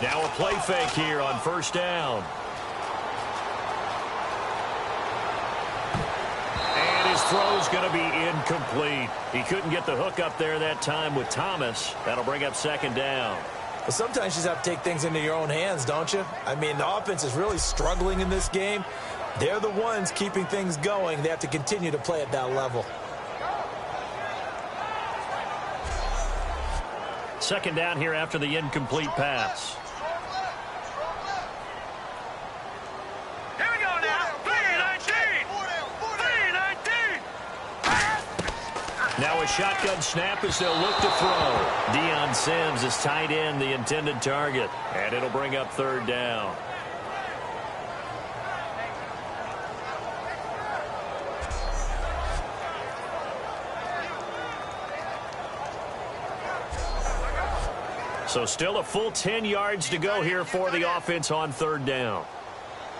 Now a play fake here on first down. And his throw's going to be incomplete. He couldn't get the hook up there that time with Thomas. That'll bring up second down. Well, sometimes you just have to take things into your own hands, don't you? I mean, the offense is really struggling in this game. They're the ones keeping things going. They have to continue to play at that level. Second down here after the incomplete pass. Now a shotgun snap as they'll look to throw. Deion Sims is tight end, the intended target. And it'll bring up third down. So still a full 10 yards to go here for the offense on third down.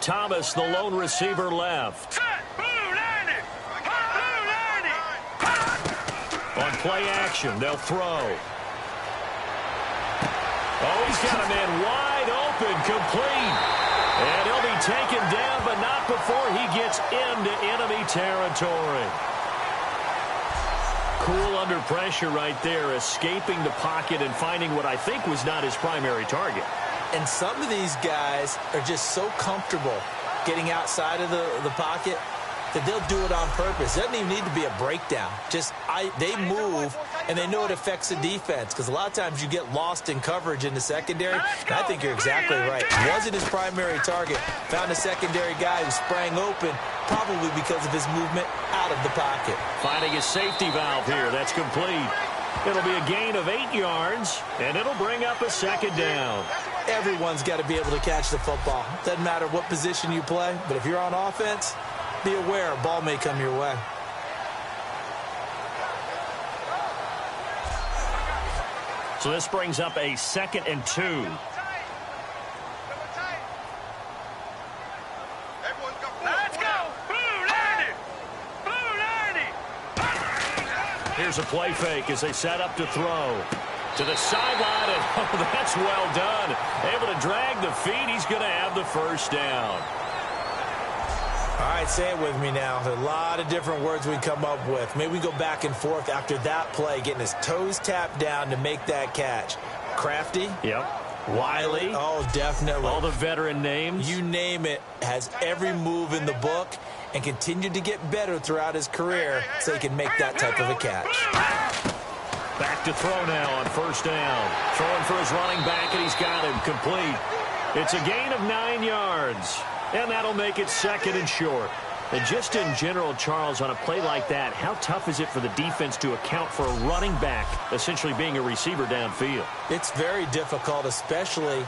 Thomas, the lone receiver, left. On play action, they'll throw. Oh, he's got a man wide open, complete. And he'll be taken down, but not before he gets into enemy territory. Cool under pressure right there, escaping the pocket and finding what I think was not his primary target. And some of these guys are just so comfortable getting outside of the pocket that they'll do it on purpose. It doesn't even need to be a breakdown. They move, and they know it affects the defense, because a lot of times you get lost in coverage in the secondary. And I think you're exactly right. Wasn't his primary target. Found a secondary guy who sprang open, probably because of his movement out of the pocket. Finding his safety valve here. That's complete. It'll be a gain of 8 yards, and it'll bring up a second down. Everyone's got to be able to catch the football. Doesn't matter what position you play, but if you're on offense, be aware a ball may come your way. So this brings up a 2nd and 2. Let's go! Here's a play fake as they set up to throw. To the sideline, and oh, that's well done. Able to drag the feet. He's going to have the first down. All right, say it with me now. There are a lot of different words we come up with. Maybe we go back and forth after that play, getting his toes tapped down to make that catch. Crafty. Yep. Wily. Oh, definitely. All the veteran names. You name it. Has every move in the book and continued to get better throughout his career so he can make that type of a catch. Back to throw now on first down. Throwing for his running back, and he's got him complete. It's a gain of 9 yards. And that'll make it 2nd and short. And just in general, Charles, on a play like that, how tough is it for the defense to account for a running back essentially being a receiver downfield? It's very difficult, especially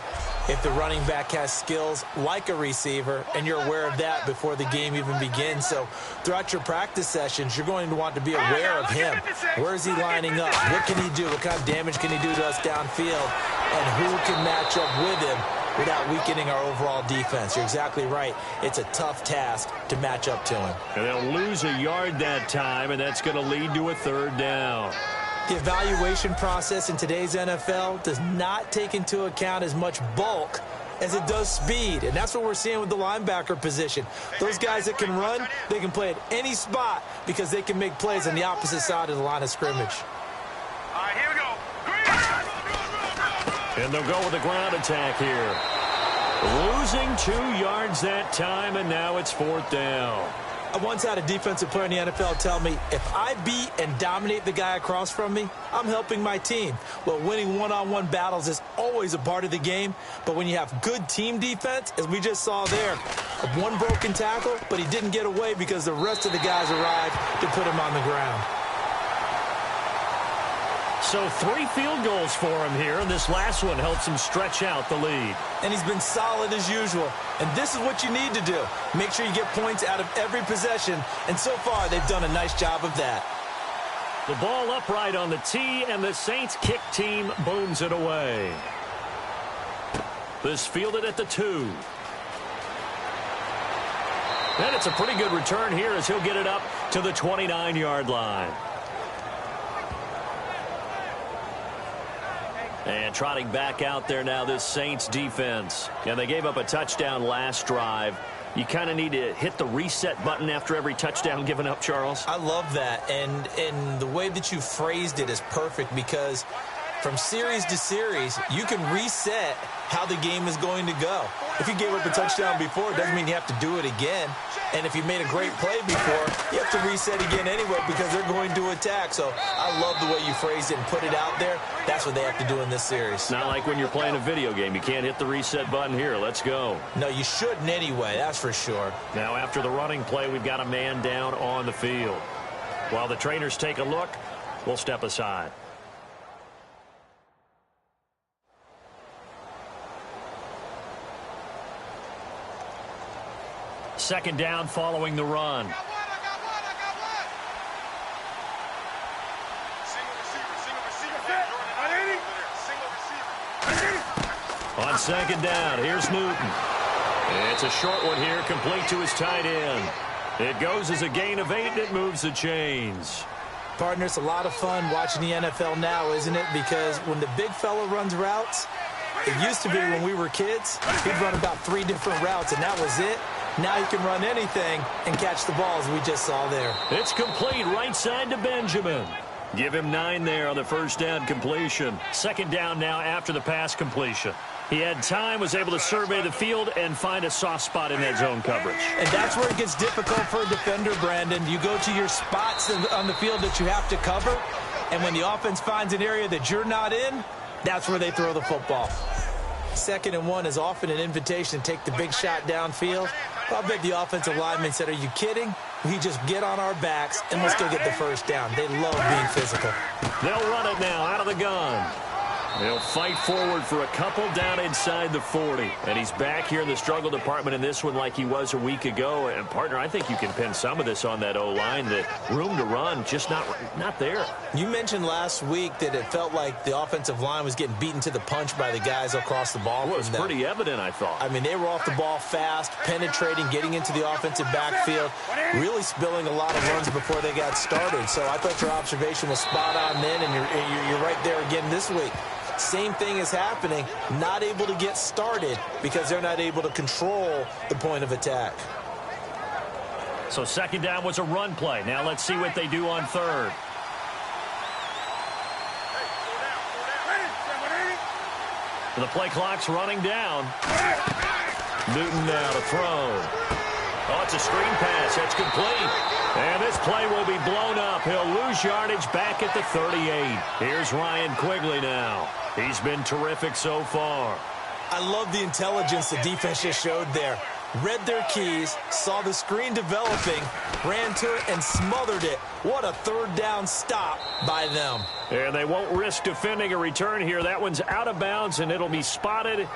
if the running back has skills like a receiver, and you're aware of that before the game even begins. So throughout your practice sessions, you're going to want to be aware of him. Where is he lining up? What can he do? What kind of damage can he do to us downfield? And who can match up with him without weakening our overall defense? You're exactly right. It's a tough task to match up to him. And they'll lose a yard that time, and that's going to lead to a 3rd down. The evaluation process in today's NFL does not take into account as much bulk as it does speed, and that's what we're seeing with the linebacker position. Those guys that can run, they can play at any spot because they can make plays on the opposite side of the line of scrimmage. All right, here we go. And they'll go with a ground attack here. Losing 2 yards that time, and now it's 4th down. I once had a defensive player in the NFL tell me, if I beat and dominate the guy across from me, I'm helping my team. Well, winning one-on-one battles is always a part of the game, but when you have good team defense, as we just saw there, one broken tackle, but he didn't get away because the rest of the guys arrived to put him on the ground. So 3 field goals for him here, and this last one helps him stretch out the lead. And he's been solid as usual. And this is what you need to do. Make sure you get points out of every possession. And so far, they've done a nice job of that. The ball upright on the tee, and the Saints kick team booms it away. This fielded at the 2. And it's a pretty good return here as he'll get it up to the 29-yard line. And trotting back out there now, this Saints defense. And they gave up a touchdown last drive. You kind of need to hit the reset button after every touchdown given up, Charles. I love that. And the way that you phrased it is perfect because from series to series, you can reset how the game is going to go. If you gave up a touchdown before, it doesn't mean you have to do it again. And if you made a great play before, you have to reset again anyway because they're going to attack. So I love the way you phrased it and put it out there. That's what they have to do in this series. Not like when you're playing a video game. You can't hit the reset button here. Let's go. No, you shouldn't anyway. That's for sure. Now after the running play, we've got a man down on the field. While the trainers take a look, we'll step aside. Second down following the run. I got one. On second down, here's Newton. It's a short one here, complete to his tight end. It goes as a gain of 8, and it moves the chains. Partner, it's a lot of fun watching the NFL now, isn't it? Because when the big fella runs routes, it used to be when we were kids, he'd run about 3 different routes, and that was it. Now you can run anything and catch the ball, as we just saw there. It's complete right side to Benjamin. Give him 9 there on the first down completion. Second down now after the pass completion. He had time, was able to survey the field and find a soft spot in that zone coverage. And that's where it gets difficult for a defender, Brandon. You go to your spots on the field that you have to cover, and when the offense finds an area that you're not in, that's where they throw the football. 2nd and 1 is often an invitation to take the big shot downfield. I bet the offensive lineman said, are you kidding? We just get on our backs and let's go get the first down. They love being physical. They'll run it now out of the gun. They'll fight forward for a couple down inside the 40. And he's back here in the struggle department in this one like he was a week ago. And, partner, I think you can pin some of this on that O-line. That room to run, just not there. You mentioned last week that it felt like the offensive line was getting beaten to the punch by the guys across the ball. Well, it was pretty evident, I thought. I mean, they were off the ball fast, penetrating, getting into the offensive backfield, really spilling a lot of runs before they got started. So I thought your observation was spot on then, and you're right there again this week. Same thing is happening, not able to get started because they're not able to control the point of attack. So second down was a run play. Now let's see what they do on third. The play clock's running down. Newton now to throw. Oh, it's a screen pass. That's complete. And this play will be blown up. He'll lose yardage back at the 38. Here's Ryan Quigley now. He's been terrific so far. I love the intelligence the defense just showed there. read their keys, saw the screen developing, ran to it, and smothered it. What a third down stop by them. And they won't risk defending a return here. That one's out of bounds, and it'll be spotted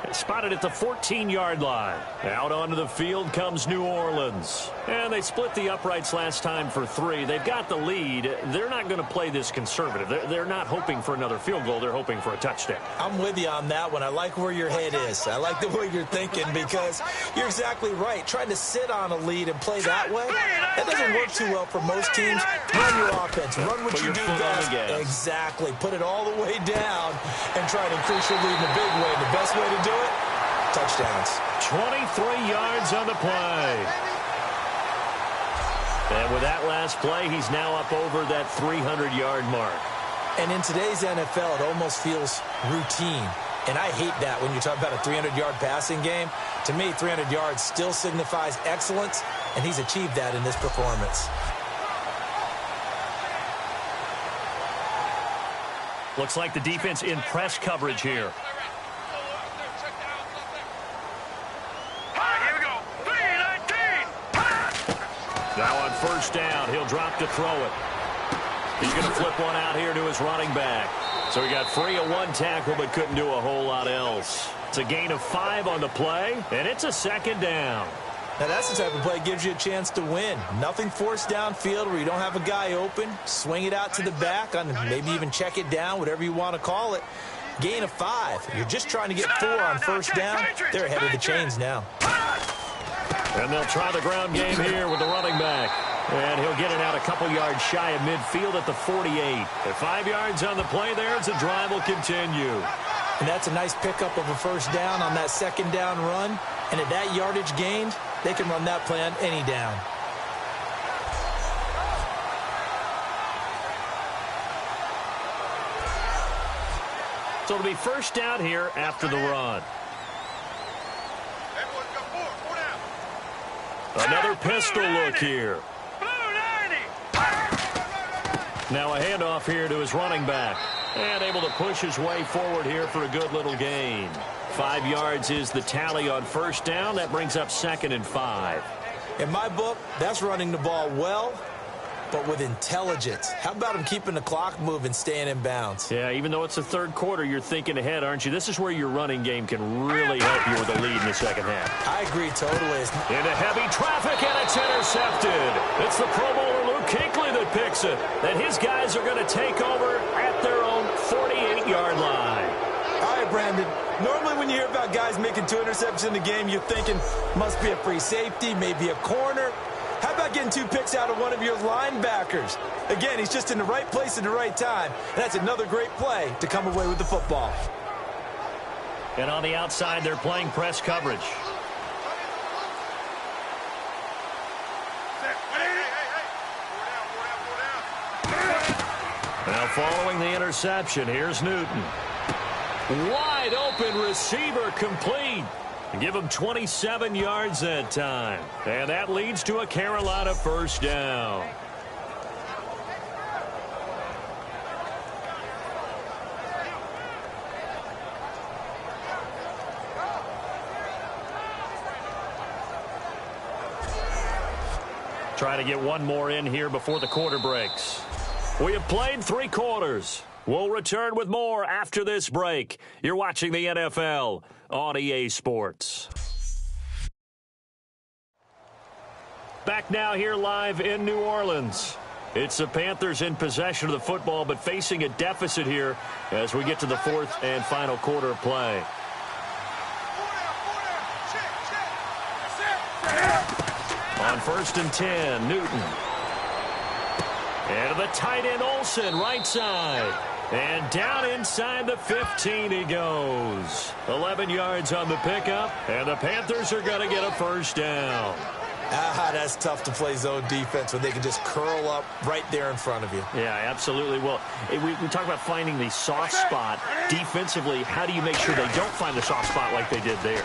at the 14-yard line. Out onto the field comes New Orleans. And they split the uprights last time for 3. They've got the lead. They're not going to play this conservative. They're not hoping for another field goal. They're hoping for a touchdown. I'm with you on that one. I like where your head is. I like the way you're thinking because you're exactly right. Trying to sit on a lead and play that way, that doesn't work too well for most teams. Run your offense. Run what you do best. Exactly. Put it all the way down and try to increase your lead in a big way. The best way to do it, touchdowns. 23 yards on the play. And with that last play, he's now up over that 300-yard mark. And in today's NFL, it almost feels routine. And I hate that when you talk about a 300-yard passing game. To me, 300 yards still signifies excellence, and he's achieved that in this performance. Looks like the defense in press coverage here. Now on first down, he'll drop to throw it. He's going to flip one out here to his running back. So he got free of one tackle but couldn't do a whole lot else. It's a gain of 5 on the play, and it's a second down. Now that's the type of play that gives you a chance to win. Nothing forced downfield where you don't have a guy open. Swing it out to the back, on maybe even check it down, whatever you want to call it. Gain of 5. You're just trying to get 4 on first down. They're ahead of the chains now. And they'll try the ground game here with the running back. And he'll get it out a couple yards shy of midfield at the 48. At 5 yards on the play there as the drive will continue. And that's a nice pickup of a first down on that second down run. And at that yardage gained, they can run that play on any down. So it'll be first down here after the run. Another pistol look here. Now a handoff here to his running back. And able to push his way forward here for a good little gain. 5 yards is the tally on first down. That brings up 2nd and 5. In my book, that's running the ball well, but with intelligence. How about him keeping the clock moving, staying in bounds? Yeah, even though it's the third quarter, you're thinking ahead, aren't you? This is where your running game can really help you with a lead in the second half. I agree totally. Into heavy traffic, and it's intercepted. It's the Pro Bowler Luke Kuechly that picks it. And his guys are going to take over at their own 48-yard line. All right, Brandon. Normally when you hear about guys making 2 interceptions in the game, you're thinking must be a free safety, maybe a corner. How about getting 2 picks out of one of your linebackers? Again, he's just in the right place at the right time. And that's another great play to come away with the football. And on the outside, they're playing press coverage. Now following the interception, here's Newton. Wide open receiver complete. Give him 27 yards that time. And that leads to a Carolina first down. Trying to get one more in here before the quarter breaks. We have played 3 quarters. We'll return with more after this break. You're watching the NFL on EA Sports. Back now here live in New Orleans. It's the Panthers in possession of the football, but facing a deficit here as we get to the 4th and final quarter of play. On 1st and 10, Newton. And to the tight end, Olsen, right side. And down inside the 15 he goes. 11 yards on the pickup, and the Panthers are going to get a first down. That's tough to play zone defense when they can just curl up right there in front of you. Yeah, absolutely. Well, we talk about finding the soft spot. Defensively, how do you make sure they don't find the soft spot like they did there?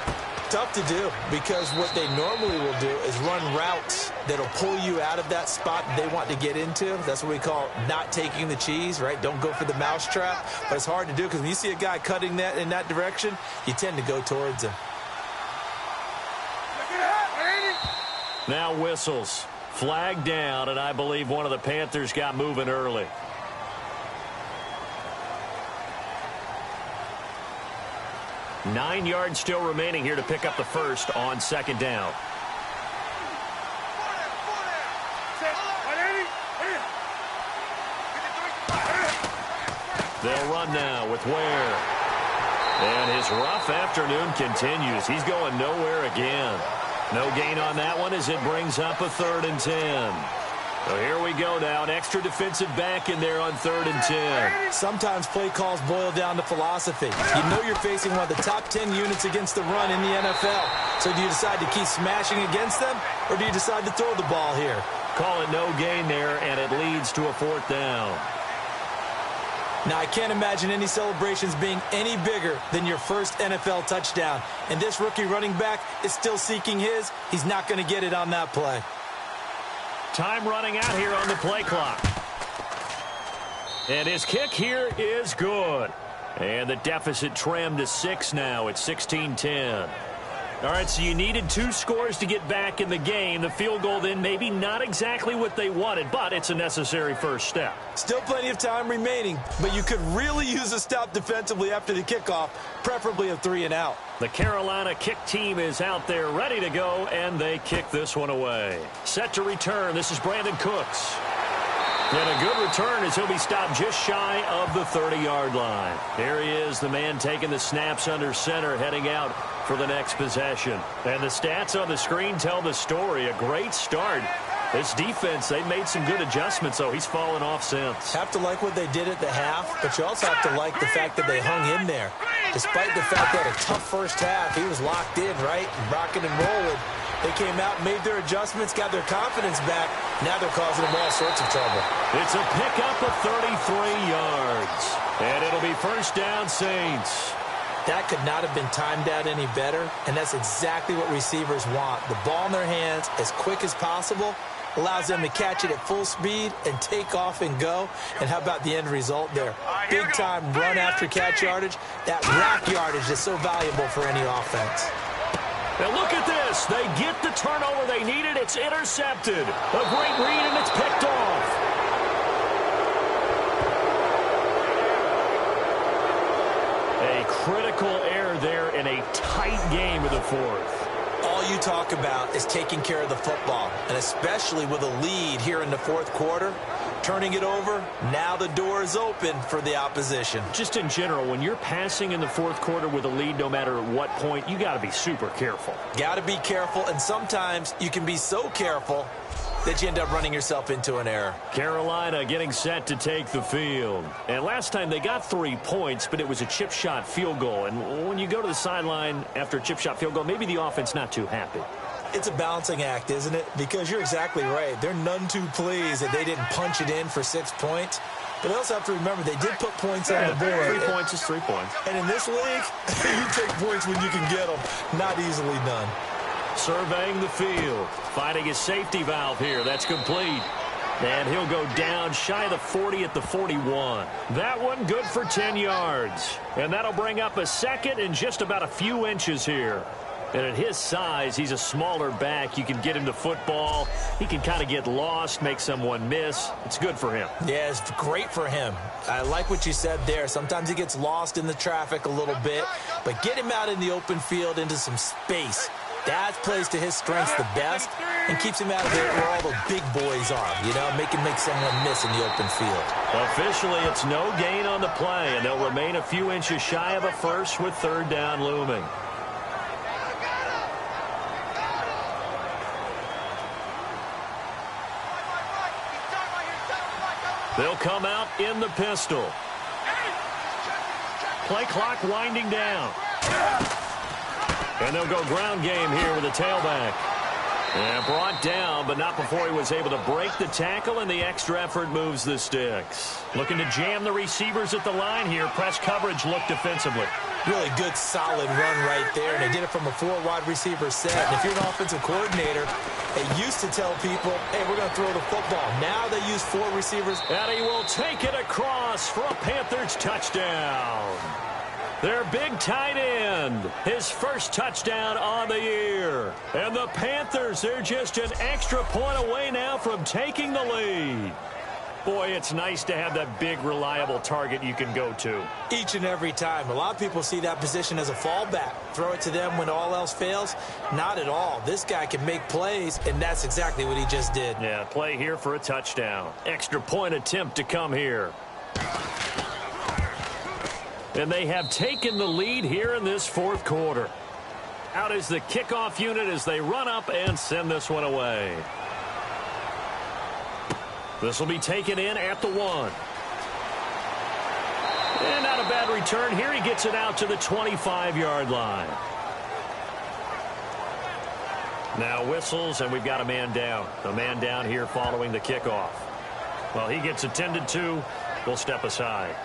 Tough to do because what they normally will do is run routes that'll pull you out of that spot they want to get into. That's what we call not taking the cheese, right? Don't go for the mousetrap. But it's hard to do because when you see a guy cutting that in that direction, you tend to go towards him. Now whistles. Flag down, and I believe one of the Panthers got moving early. Nine yards still remaining here to pick up the first on second down. They'll run now with Ware. And his rough afternoon continues. He's going nowhere again. No gain on that one as it brings up a 3rd and 10. So here we go now. An extra defensive back in there on 3rd and 10. Sometimes play calls boil down to philosophy. You know you're facing one of the top 10 units against the run in the NFL. So do you decide to keep smashing against them, or do you decide to throw the ball here? Call it no gain there, and it leads to a 4th down. Now, I can't imagine any celebrations being any bigger than your first NFL touchdown. And this rookie running back is still seeking his. He's not going to get it on that play. Time running out here on the play clock. And his kick here is good. And the deficit trimmed to 6 now. It's 16-10. All right, so you needed 2 scores to get back in the game. The field goal then maybe not exactly what they wanted, but it's a necessary first step. Still plenty of time remaining, but you could really use a stop defensively after the kickoff, preferably a 3 and out. The Carolina kick team is out there ready to go, and they kick this one away. Set to return. This is Brandon Cooks. And a good return as he'll be stopped just shy of the 30-yard line. There he is, the man taking the snaps under center, heading out for the next possession. And the stats on the screen tell the story. A great start. This defense, they made some good adjustments, so he's fallen off since. Have to like what they did at the half, but you also have to like the fact that they hung in there. Despite the fact they had a tough first half, he was locked in, right? Rocking and rolling. They came out, made their adjustments, got their confidence back. Now they're causing them all sorts of trouble. It's a pickup of 33 yards. And it'll be first down, Saints. That could not have been timed out any better, and that's exactly what receivers want. The ball in their hands as quick as possible allows them to catch it at full speed and take off and go. And how about the end result there? Big-time run after catch yardage. That rack yardage is so valuable for any offense. Now look at this. They get the turnover they needed. It's intercepted. A great read, and it's picked off. A critical error there in a tight game of the 4th. All you talk about is taking care of the football, and especially with a lead here in the 4th quarter. Turning it over, now the door is open for the opposition. Just in general, when you're passing in the 4th quarter with a lead, no matter at what point, you got to be super careful. Got to be careful, and sometimes you can be so careful that you end up running yourself into an error. Carolina getting set to take the field. And last time they got 3 points, but it was a chip shot field goal. And when you go to the sideline after a chip shot field goal, maybe the offense not too happy. It's a balancing act, isn't it? Because you're exactly right. They're none too pleased that they didn't punch it in for 6 points. But they also have to remember they did put points on the board. 3 points is 3 points. And in this league, you take points when you can get them. Not easily done. Surveying the field. Finding his safety valve here. That's complete. And he'll go down shy of the 40 at the 41. That one good for 10 yards. And that'll bring up a 2nd and just about a few inches here. And at his size, he's a smaller back. You can get him to football. He can kind of get lost, make someone miss. It's good for him. Yeah, it's great for him. I like what you said there. Sometimes he gets lost in the traffic a little bit. But get him out in the open field into some space. That plays to his strengths the best and keeps him out of there where all the big boys are, you know, make someone miss in the open field. Officially, it's no gain on the play, and they'll remain a few inches shy of a first with 3rd down looming. They'll come out in the pistol. Play clock winding down. And they'll go ground game here with a tailback. And brought down, but not before he was able to break the tackle, and the extra effort moves the sticks. Looking to jam the receivers at the line here. Press coverage look defensively. Really good, solid run right there, and they did it from a 4 wide receiver set. And if you're an offensive coordinator, they used to tell people, hey, we're going to throw the football. Now they use 4 receivers. And he will take it across for a Panthers touchdown. Their big tight end, his first touchdown on the year. And the Panthers, they're just an extra point away now from taking the lead. Boy, it's nice to have that big, reliable target you can go to. Each and every time. A lot of people see that position as a fallback. Throw it to them when all else fails. Not at all. This guy can make plays, and that's exactly what he just did. Yeah, play here for a touchdown. Extra point attempt to come here. And they have taken the lead here in this fourth quarter. Out is the kickoff unit as they run up and send this one away. This will be taken in at the 1. And not a bad return here. He gets it out to the 25-yard line. Now whistles, and we've got a man down. A man down here following the kickoff. Well, he gets attended to. We'll step aside.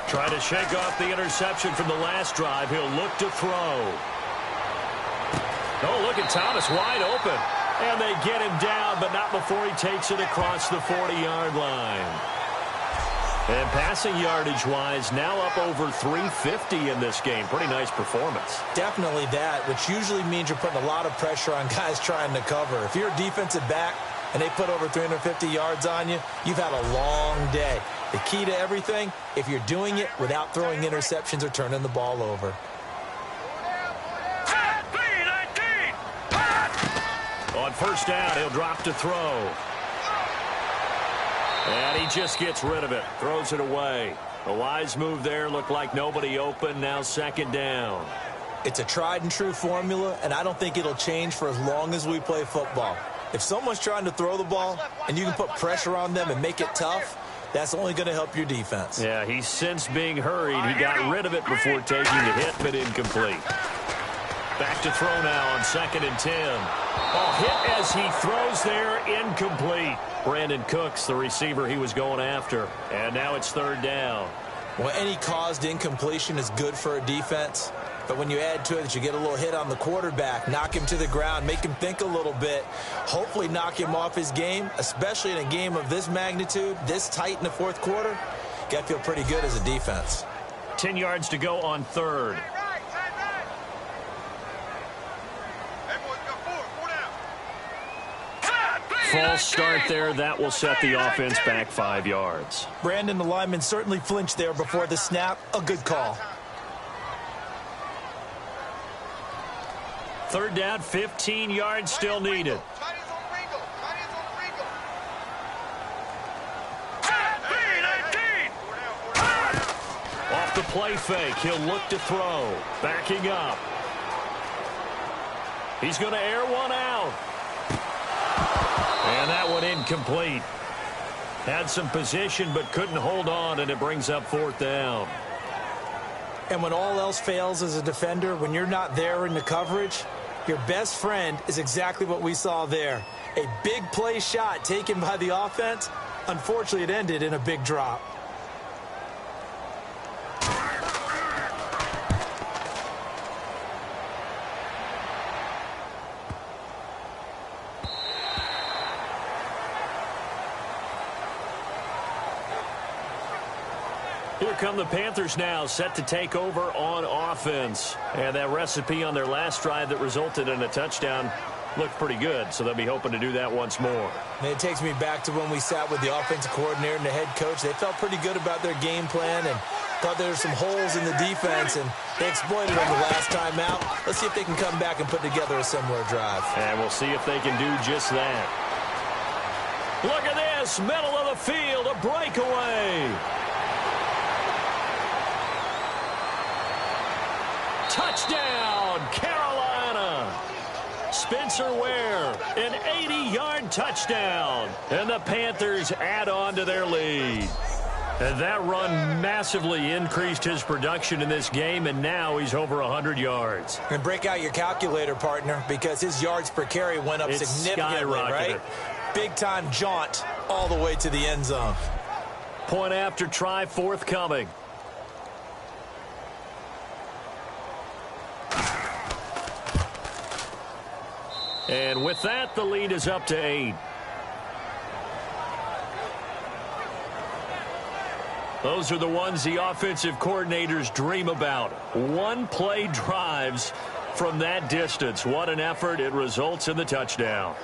Try to shake off the interception from the last drive. He'll look to throw. Oh, look at Thomas wide open. And they get him down, but not before he takes it across the 40-yard line. And passing yardage-wise, now up over 350 in this game. Pretty nice performance. Definitely that, which usually means you're putting a lot of pressure on guys trying to cover. If you're a defensive back and they put over 350 yards on you, you've had a long day. The key to everything, if you're doing it without throwing interceptions or turning the ball over. On first down, he'll drop to throw. And he just gets rid of it. Throws it away. A wise move there. Looked like nobody open. Now second down. It's a tried and true formula, and I don't think it'll change for as long as we play football. If someone's trying to throw the ball and you can put pressure on them and make it tough, that's only going to help your defense. Yeah, he's since being hurried. He got rid of it before taking the hit, but incomplete. Back to throw now on 2nd and 10. Oh, hit as he throws there, incomplete. Brandon Cooks, the receiver he was going after. And now it's 3rd down. Well, any caused incompletion is good for a defense. But when you add to it that you get a little hit on the quarterback, knock him to the ground, make him think a little bit, hopefully knock him off his game, especially in a game of this magnitude, this tight in the fourth quarter, got to feel pretty good as a defense. 10 yards to go on 3rd. False start there. That will set the offense back 5 yards. Brandon, the lineman certainly flinched there before the snap. A good call. 3rd down, 15 yards still needed. Off the play fake, he'll look to throw. Backing up. He's going to air one out. And that one incomplete. Had some position but couldn't hold on, and it brings up 4th down. And when all else fails as a defender, when you're not there in the coverage, your best friend is exactly what we saw there. A big play shot taken by the offense. Unfortunately, it ended in a big drop. Here come the Panthers now, set to take over on offense. And that recipe on their last drive that resulted in a touchdown looked pretty good, so they'll be hoping to do that once more. And it takes me back to when we sat with the offensive coordinator and the head coach. They felt pretty good about their game plan and thought there were some holes in the defense, and they exploited them the last time out. Let's see if they can come back and put together a similar drive. And we'll see if they can do just that. Look at this, middle of the field, a breakaway. Touchdown, Carolina. Spencer Ware, an 80-yard touchdown. And the Panthers add on to their lead. And that run massively increased his production in this game, and now he's over 100 yards. And break out your calculator, partner, because his yards per carry went up significantly, right? Big-time jaunt all the way to the end zone. Point after try forthcoming. And with that, the lead is up to 8. Those are the ones the offensive coordinators dream about. One-play drives from that distance. What an effort. It results in the touchdown.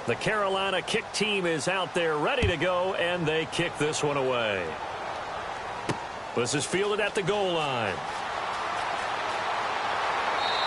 The Carolina kick team is out there ready to go, and they kick this one away. This is fielded at the goal line.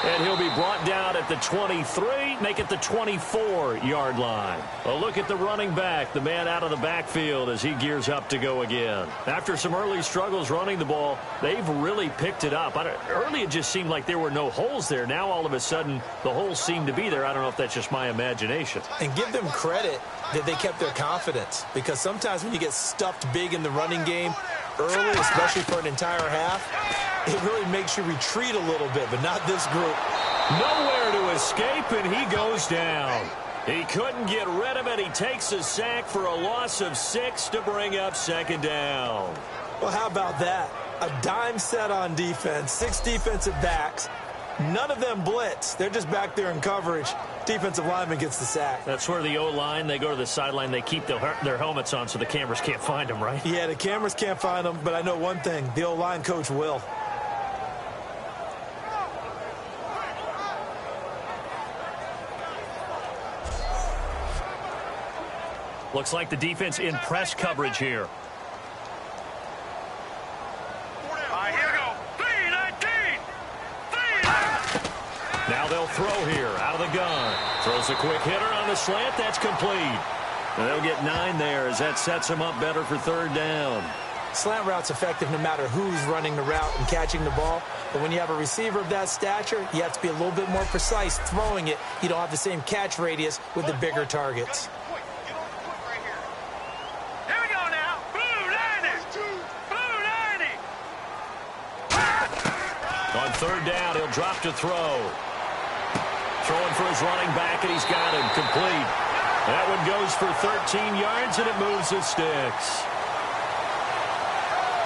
And he'll be brought down at the 23, make it the 24-yard line. A look at the running back, the man out of the backfield as he gears up to go again. After some early struggles running the ball, they've really picked it up. Early it just seemed like there were no holes there. Now all of a sudden the holes seem to be there. I don't know if that's just my imagination. And give them credit that they kept their confidence, because sometimes when you get stuffed big in the running game early, especially for an entire half, it really makes you retreat a little bit, but not this group. Nowhere to escape, and he goes down. He couldn't get rid of it. He takes a sack for a loss of 6 to bring up second down. Well, how about that? A dime set on defense, 6 defensive backs. None of them blitz. They're just back there in coverage. Defensive lineman gets the sack. That's where the O-line, they go to the sideline, they keep their helmets on so the cameras can't find them, right? Yeah, the cameras can't find them, but I know one thing. The O-line coach will. Looks like the defense in press coverage here. Here we go. 3-19. Now they'll throw here out of the gun. Throws a quick hitter on the slant. That's complete. And they'll get 9 there as that sets them up better for third down. Slant route's effective no matter who's running the route and catching the ball. But when you have a receiver of that stature, you have to be a little bit more precise throwing it. You don't have the same catch radius with the bigger targets. On third down, he'll drop to throw. Throwing for his running back, and he's got him complete. That one goes for 13 yards, and it moves the sticks.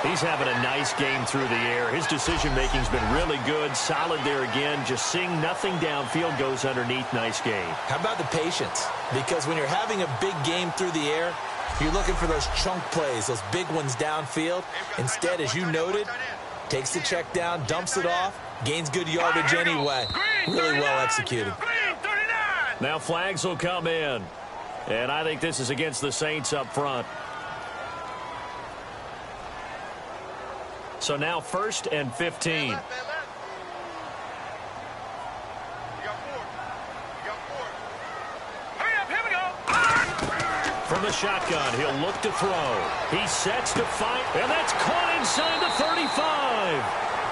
He's having a nice game through the air. His decision-making's been really good. Solid there again. Just seeing nothing downfield, goes underneath. Nice game. How about the patience? Because when you're having a big game through the air, you're looking for those chunk plays, those big ones downfield. Instead, as you noted, takes the check down, dumps it off, gains good yardage anyway. Really well executed. Now flags will come in. And I think this is against the Saints up front. So now 1st and 15. From the shotgun, he'll look to throw. He sets to fight, and that's caught inside the 35.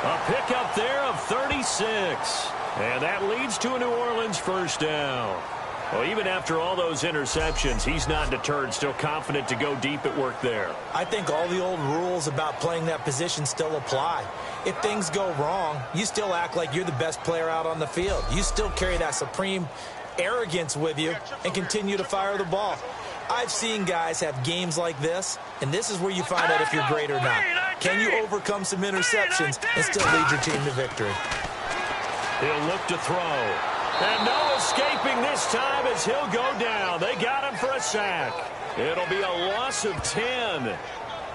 A pickup there of 36. And that leads to a New Orleans first down. Well, even after all those interceptions, he's not deterred, still confident to go deep at work there. I think all the old rules about playing that position still apply. If things go wrong, you still act like you're the best player out on the field. You still carry that supreme arrogance with you and continue to fire the ball. I've seen guys have games like this, and this is where you find out if you're great or not. Can you overcome some interceptions and still lead your team to victory? He'll look to throw. And no escaping this time as he'll go down. They got him for a sack. It'll be a loss of 10.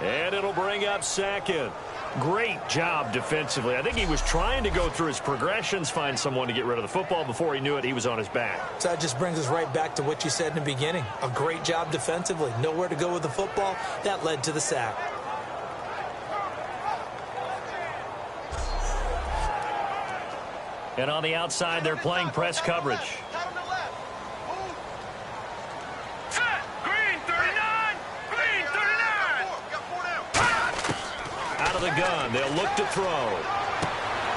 And it'll bring up second. Great job defensively. I think he was trying to go through his progressions, find someone to get rid of the football. Before he knew it, he was on his back. So that just brings us right back to what you said in the beginning. A great job defensively. Nowhere to go with the football. That led to the sack. And on the outside, they're playing press coverage. Out of the gun, they'll look to throw.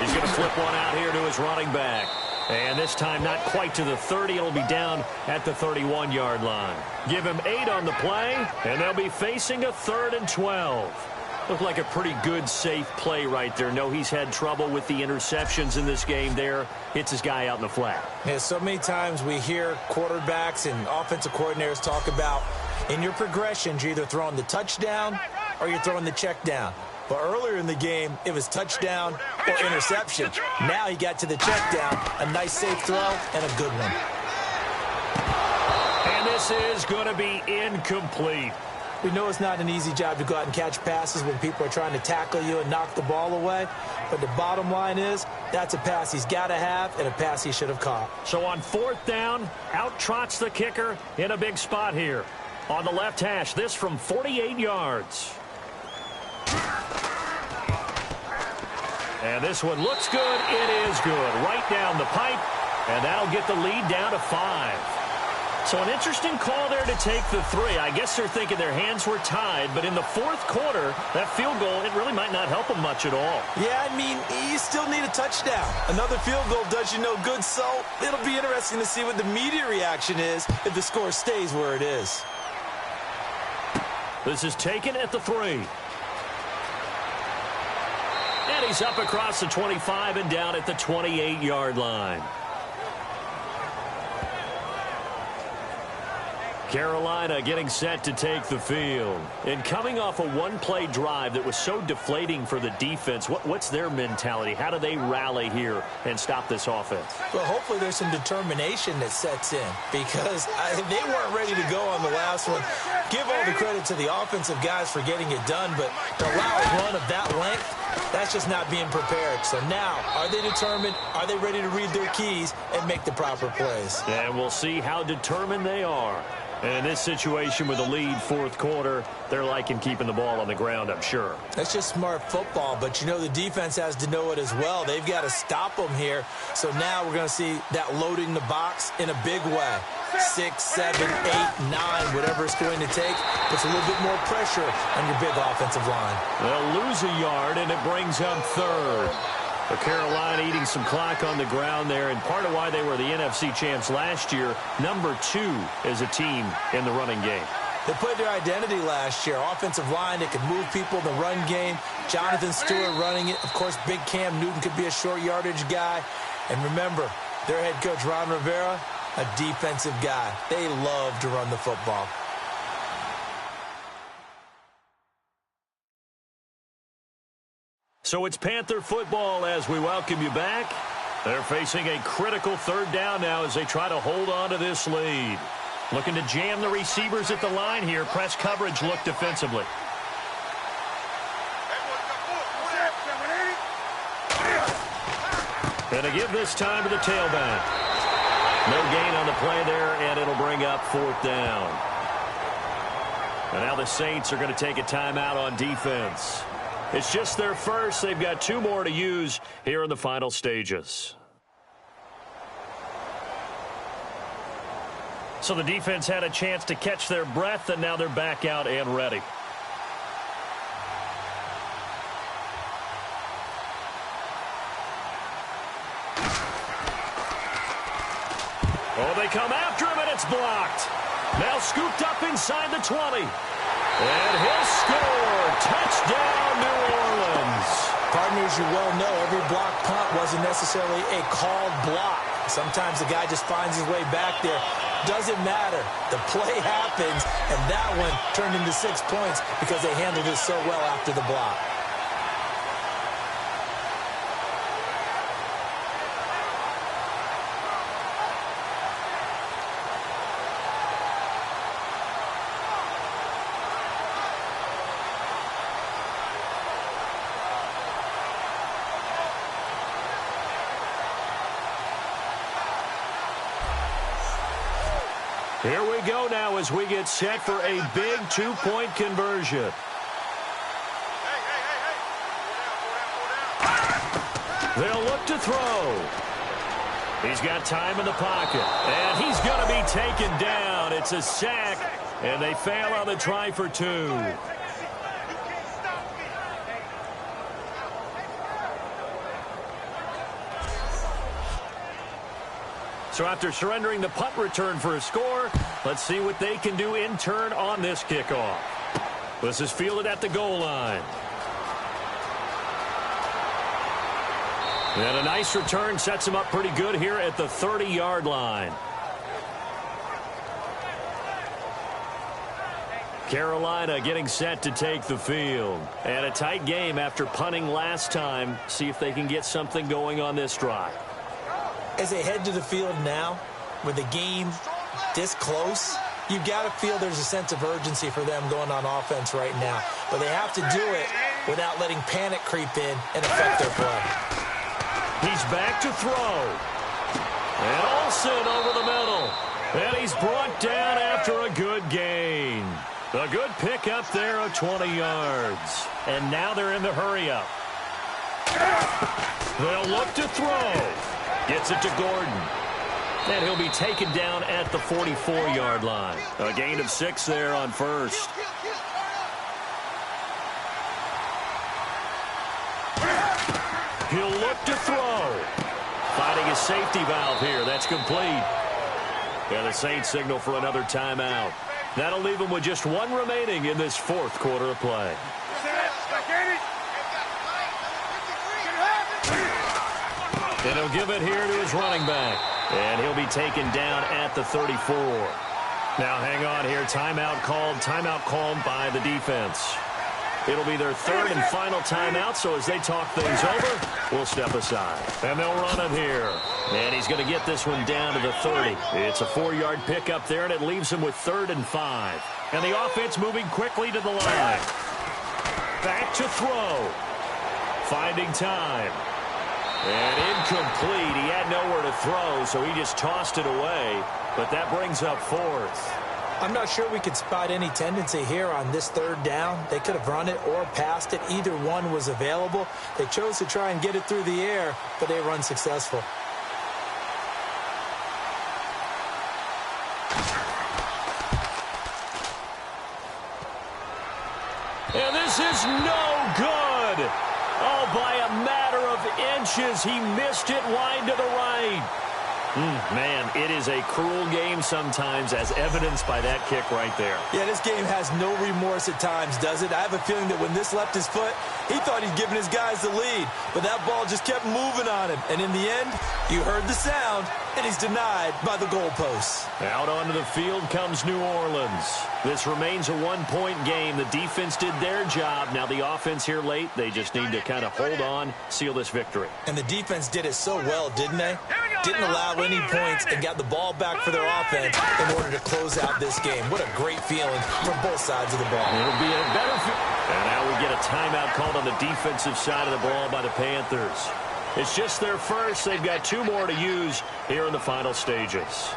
He's going to flip one out here to his running back. And this time not quite to the 30. It'll be down at the 31-yard line. Give him 8 on the play, and they'll be facing a 3rd and 12. Looked like a pretty good, safe play right there. No, he's had trouble with the interceptions in this game there. Hits his guy out in the flat. Yeah, so many times we hear quarterbacks and offensive coordinators talk about In your progressions, you're either throwing the touchdown or you're throwing the check down. But earlier in the game, it was touchdown or interception. Now he got to the check down, a nice safe throw, and a good one. And this is going to be incomplete. We know it's not an easy job to go out and catch passes when people are trying to tackle you and knock the ball away. But the bottom line is, that's a pass he's got to have and a pass he should have caught. So on 4th down, out trots the kicker in a big spot here. On the left hash, this from 48 yards. And this one looks good. It is good. Right down the pipe, and that'll get the lead down to 5. So an interesting call there to take the 3. I guess they're thinking their hands were tied, but in the 4th quarter, that field goal, it really might not help them much at all. Yeah, I mean, you still need a touchdown. Another field goal does you no good, so it'll be interesting to see what the media reaction is if the score stays where it is. This is taken at the 3. And he's up across the 25 and down at the 28-yard line. Carolina getting set to take the field. And coming off a one-play drive that was so deflating for the defense, what's their mentality? How do they rally here and stop this offense? Well, hopefully there's some determination that sets in because they weren't ready to go on the last one. Give all the credit to the offensive guys for getting it done, but to allow a run of that length, that's just not being prepared. So now, are they determined? Are they ready to read their keys and make the proper plays? And we'll see how determined they are. And in this situation with a lead 4th quarter, they're liking keeping the ball on the ground, I'm sure. That's just smart football, but you know the defense has to know it as well. They've got to stop them here. So now we're going to see that loading the box in a big way. 6, 7, 8, 9, whatever it's going to take, puts a little bit more pressure on your big offensive line. They'll lose a yard, and it brings up 3rd. But Carolina eating some clock on the ground there, and part of why they were the NFC champs last year, number 2 as a team in the running game. They played their identity last year. Offensive line that could move people in the run game. Jonathan Stewart running it. Of course, big Cam Newton could be a short yardage guy. And remember, their head coach, Ron Rivera, a defensive guy. They love to run the football. So it's Panther football as we welcome you back. They're facing a critical 3rd down now as they try to hold on to this lead. Looking to jam the receivers at the line here. Press coverage look defensively. And to give this time to the tailback. No gain on the play there, and it'll bring up 4th down. And now the Saints are going to take a timeout on defense. It's just their first. They've got 2 more to use here in the final stages. So the defense had a chance to catch their breath, and now they're back out and ready. Oh, they come after him, and it's blocked. Now scooped up inside the 20. And he'll score. Touchdown, New Orleans. Partners, you well know every block punt wasn't necessarily a called block. Sometimes the guy just finds his way back there. Doesn't matter. The play happens, and that one turned into 6 points because they handled it so well after the block. Here we go now as we get set for a big 2-point conversion. They'll look to throw. He's got time in the pocket, and he's going to be taken down. It's a sack, and they fail on the try for 2. So after surrendering the punt return for a score, let's see what they can do in turn on this kickoff. This is fielded at the goal line. And a nice return sets him up pretty good here at the 30-yard line. Carolina getting set to take the field. And a tight game after punting last time. See if they can get something going on this drive. As they head to the field now, with the game this close, you've got to feel there's a sense of urgency for them going on offense right now. But they have to do it without letting panic creep in and affect their play. He's back to throw. And Olsen over the middle. And he's brought down after a good gain. A good pickup there of 20 yards. And now they're in the hurry-up. They'll look to throw. Gets it to Gordon. And he'll be taken down at the 44-yard line. A gain of 6 there on first. He'll look to throw. Finding his safety valve here. That's complete. And the Saints signal for another timeout. That'll leave him with just 1 remaining in this fourth quarter of play. And he'll give it here to his running back. And he'll be taken down at the 34. Now hang on here. Timeout called by the defense. It'll be their third and final timeout, so as they talk things over, we'll step aside. And they'll run it here. And he's going to get this one down to the 30. It's a 4-yard pickup there, and it leaves him with 3rd and 5. And the offense moving quickly to the line. Back to throw. Finding time. And incomplete. He had nowhere to throw, so he just tossed it away. But that brings up 4th. I'm not sure we could spot any tendency here on this 3rd down. They could have run it or passed it. Either one was available. They chose to try and get it through the air, but they were unsuccessful. And this is no good. Oh, by a matter of inches, he missed it wide to the right. Man, it is a cruel game sometimes, as evidenced by that kick right there. Yeah, this game has no remorse at times, does it? I have a feeling that when this left his foot, he thought he'd given his guys the lead, but that ball just kept moving on him. And in the end, you heard the sound, and he's denied by the goalposts. Out onto the field comes New Orleans. This remains a 1-point game. The defense did their job. Now the offense here late, they just need to kind of hold on, seal this victory. And the defense did it so well, didn't they? Didn't allow any points and got the ball back for their offense in order to close out this game. What a great feeling for both sides of the ball. It'll be a better and now we get a timeout called on the defensive side of the ball by the Panthers. It's just their first. They've got 2 more to use here in the final stages.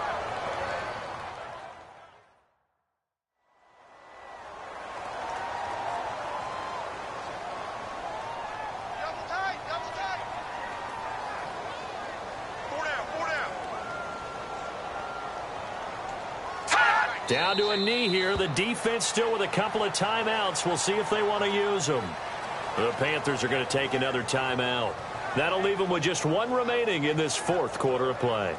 Down to a knee here. The defense still with a couple of timeouts. We'll see if they want to use them. The Panthers are going to take another timeout. That'll leave them with just 1 remaining in this fourth quarter of play.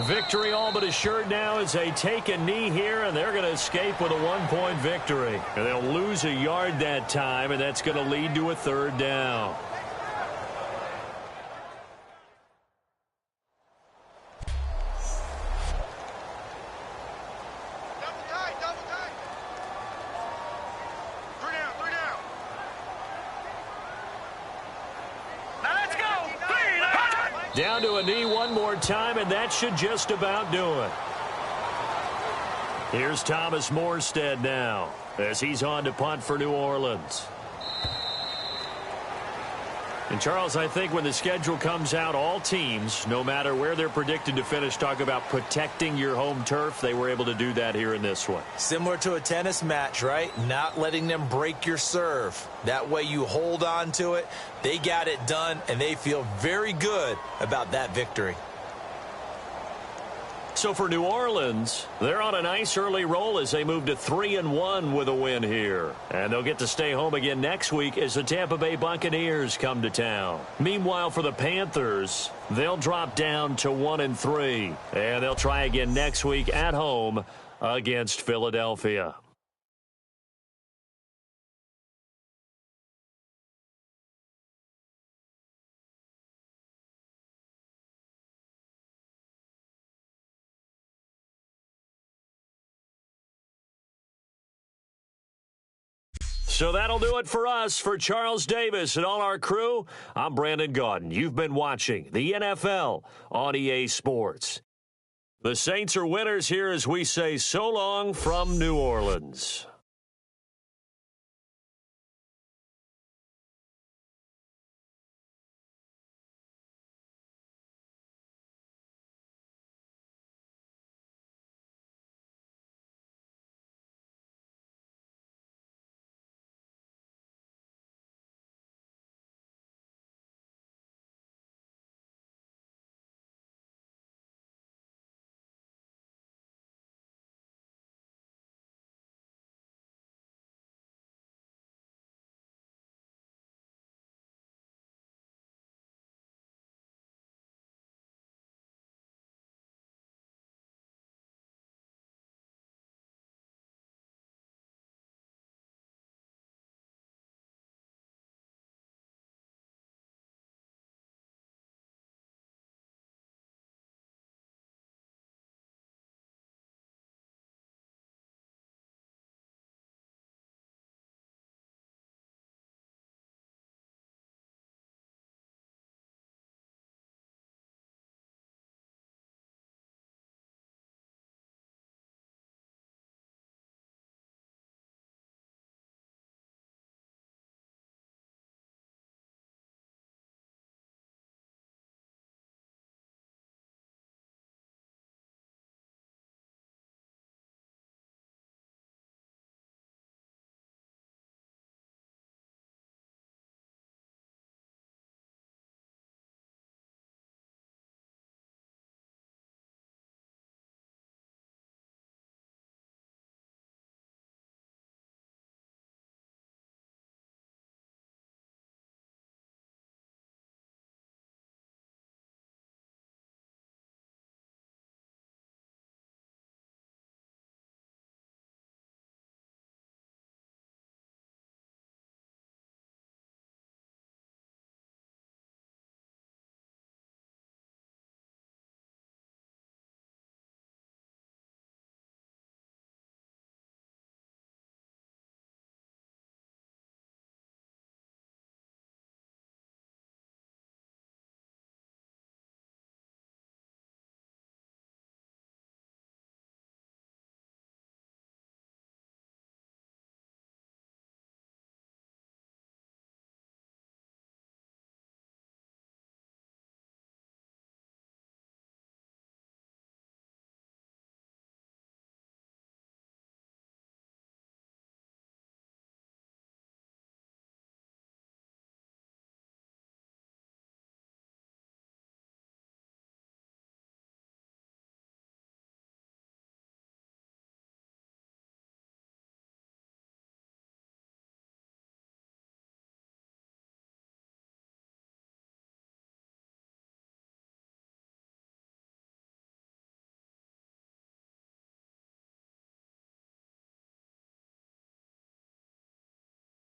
Victory all but assured now as they take a knee here, and they're going to escape with a 1-point victory. And they'll lose a yard that time, and that's going to lead to a 3rd down. Down to a knee one more time, and that should just about do it. Here's Thomas Morstead now as he's on to punt for New Orleans. And, Charles, I think when the schedule comes out, all teams, no matter where they're predicted to finish, talk about protecting your home turf. They were able to do that here in this one. Similar to a tennis match, right? Not letting them break your serve. That way you hold on to it. They got it done, and they feel very good about that victory. So for New Orleans, they're on a nice early roll as they move to 3-1 with a win here. And they'll get to stay home again next week as the Tampa Bay Buccaneers come to town. Meanwhile, for the Panthers, they'll drop down to 1-3. And they'll try again next week at home against Philadelphia. So that'll do it for us. For Charles Davis and all our crew, I'm Brandon Gaudin. You've been watching the NFL on EA Sports. The Saints are winners here as we say so long from New Orleans.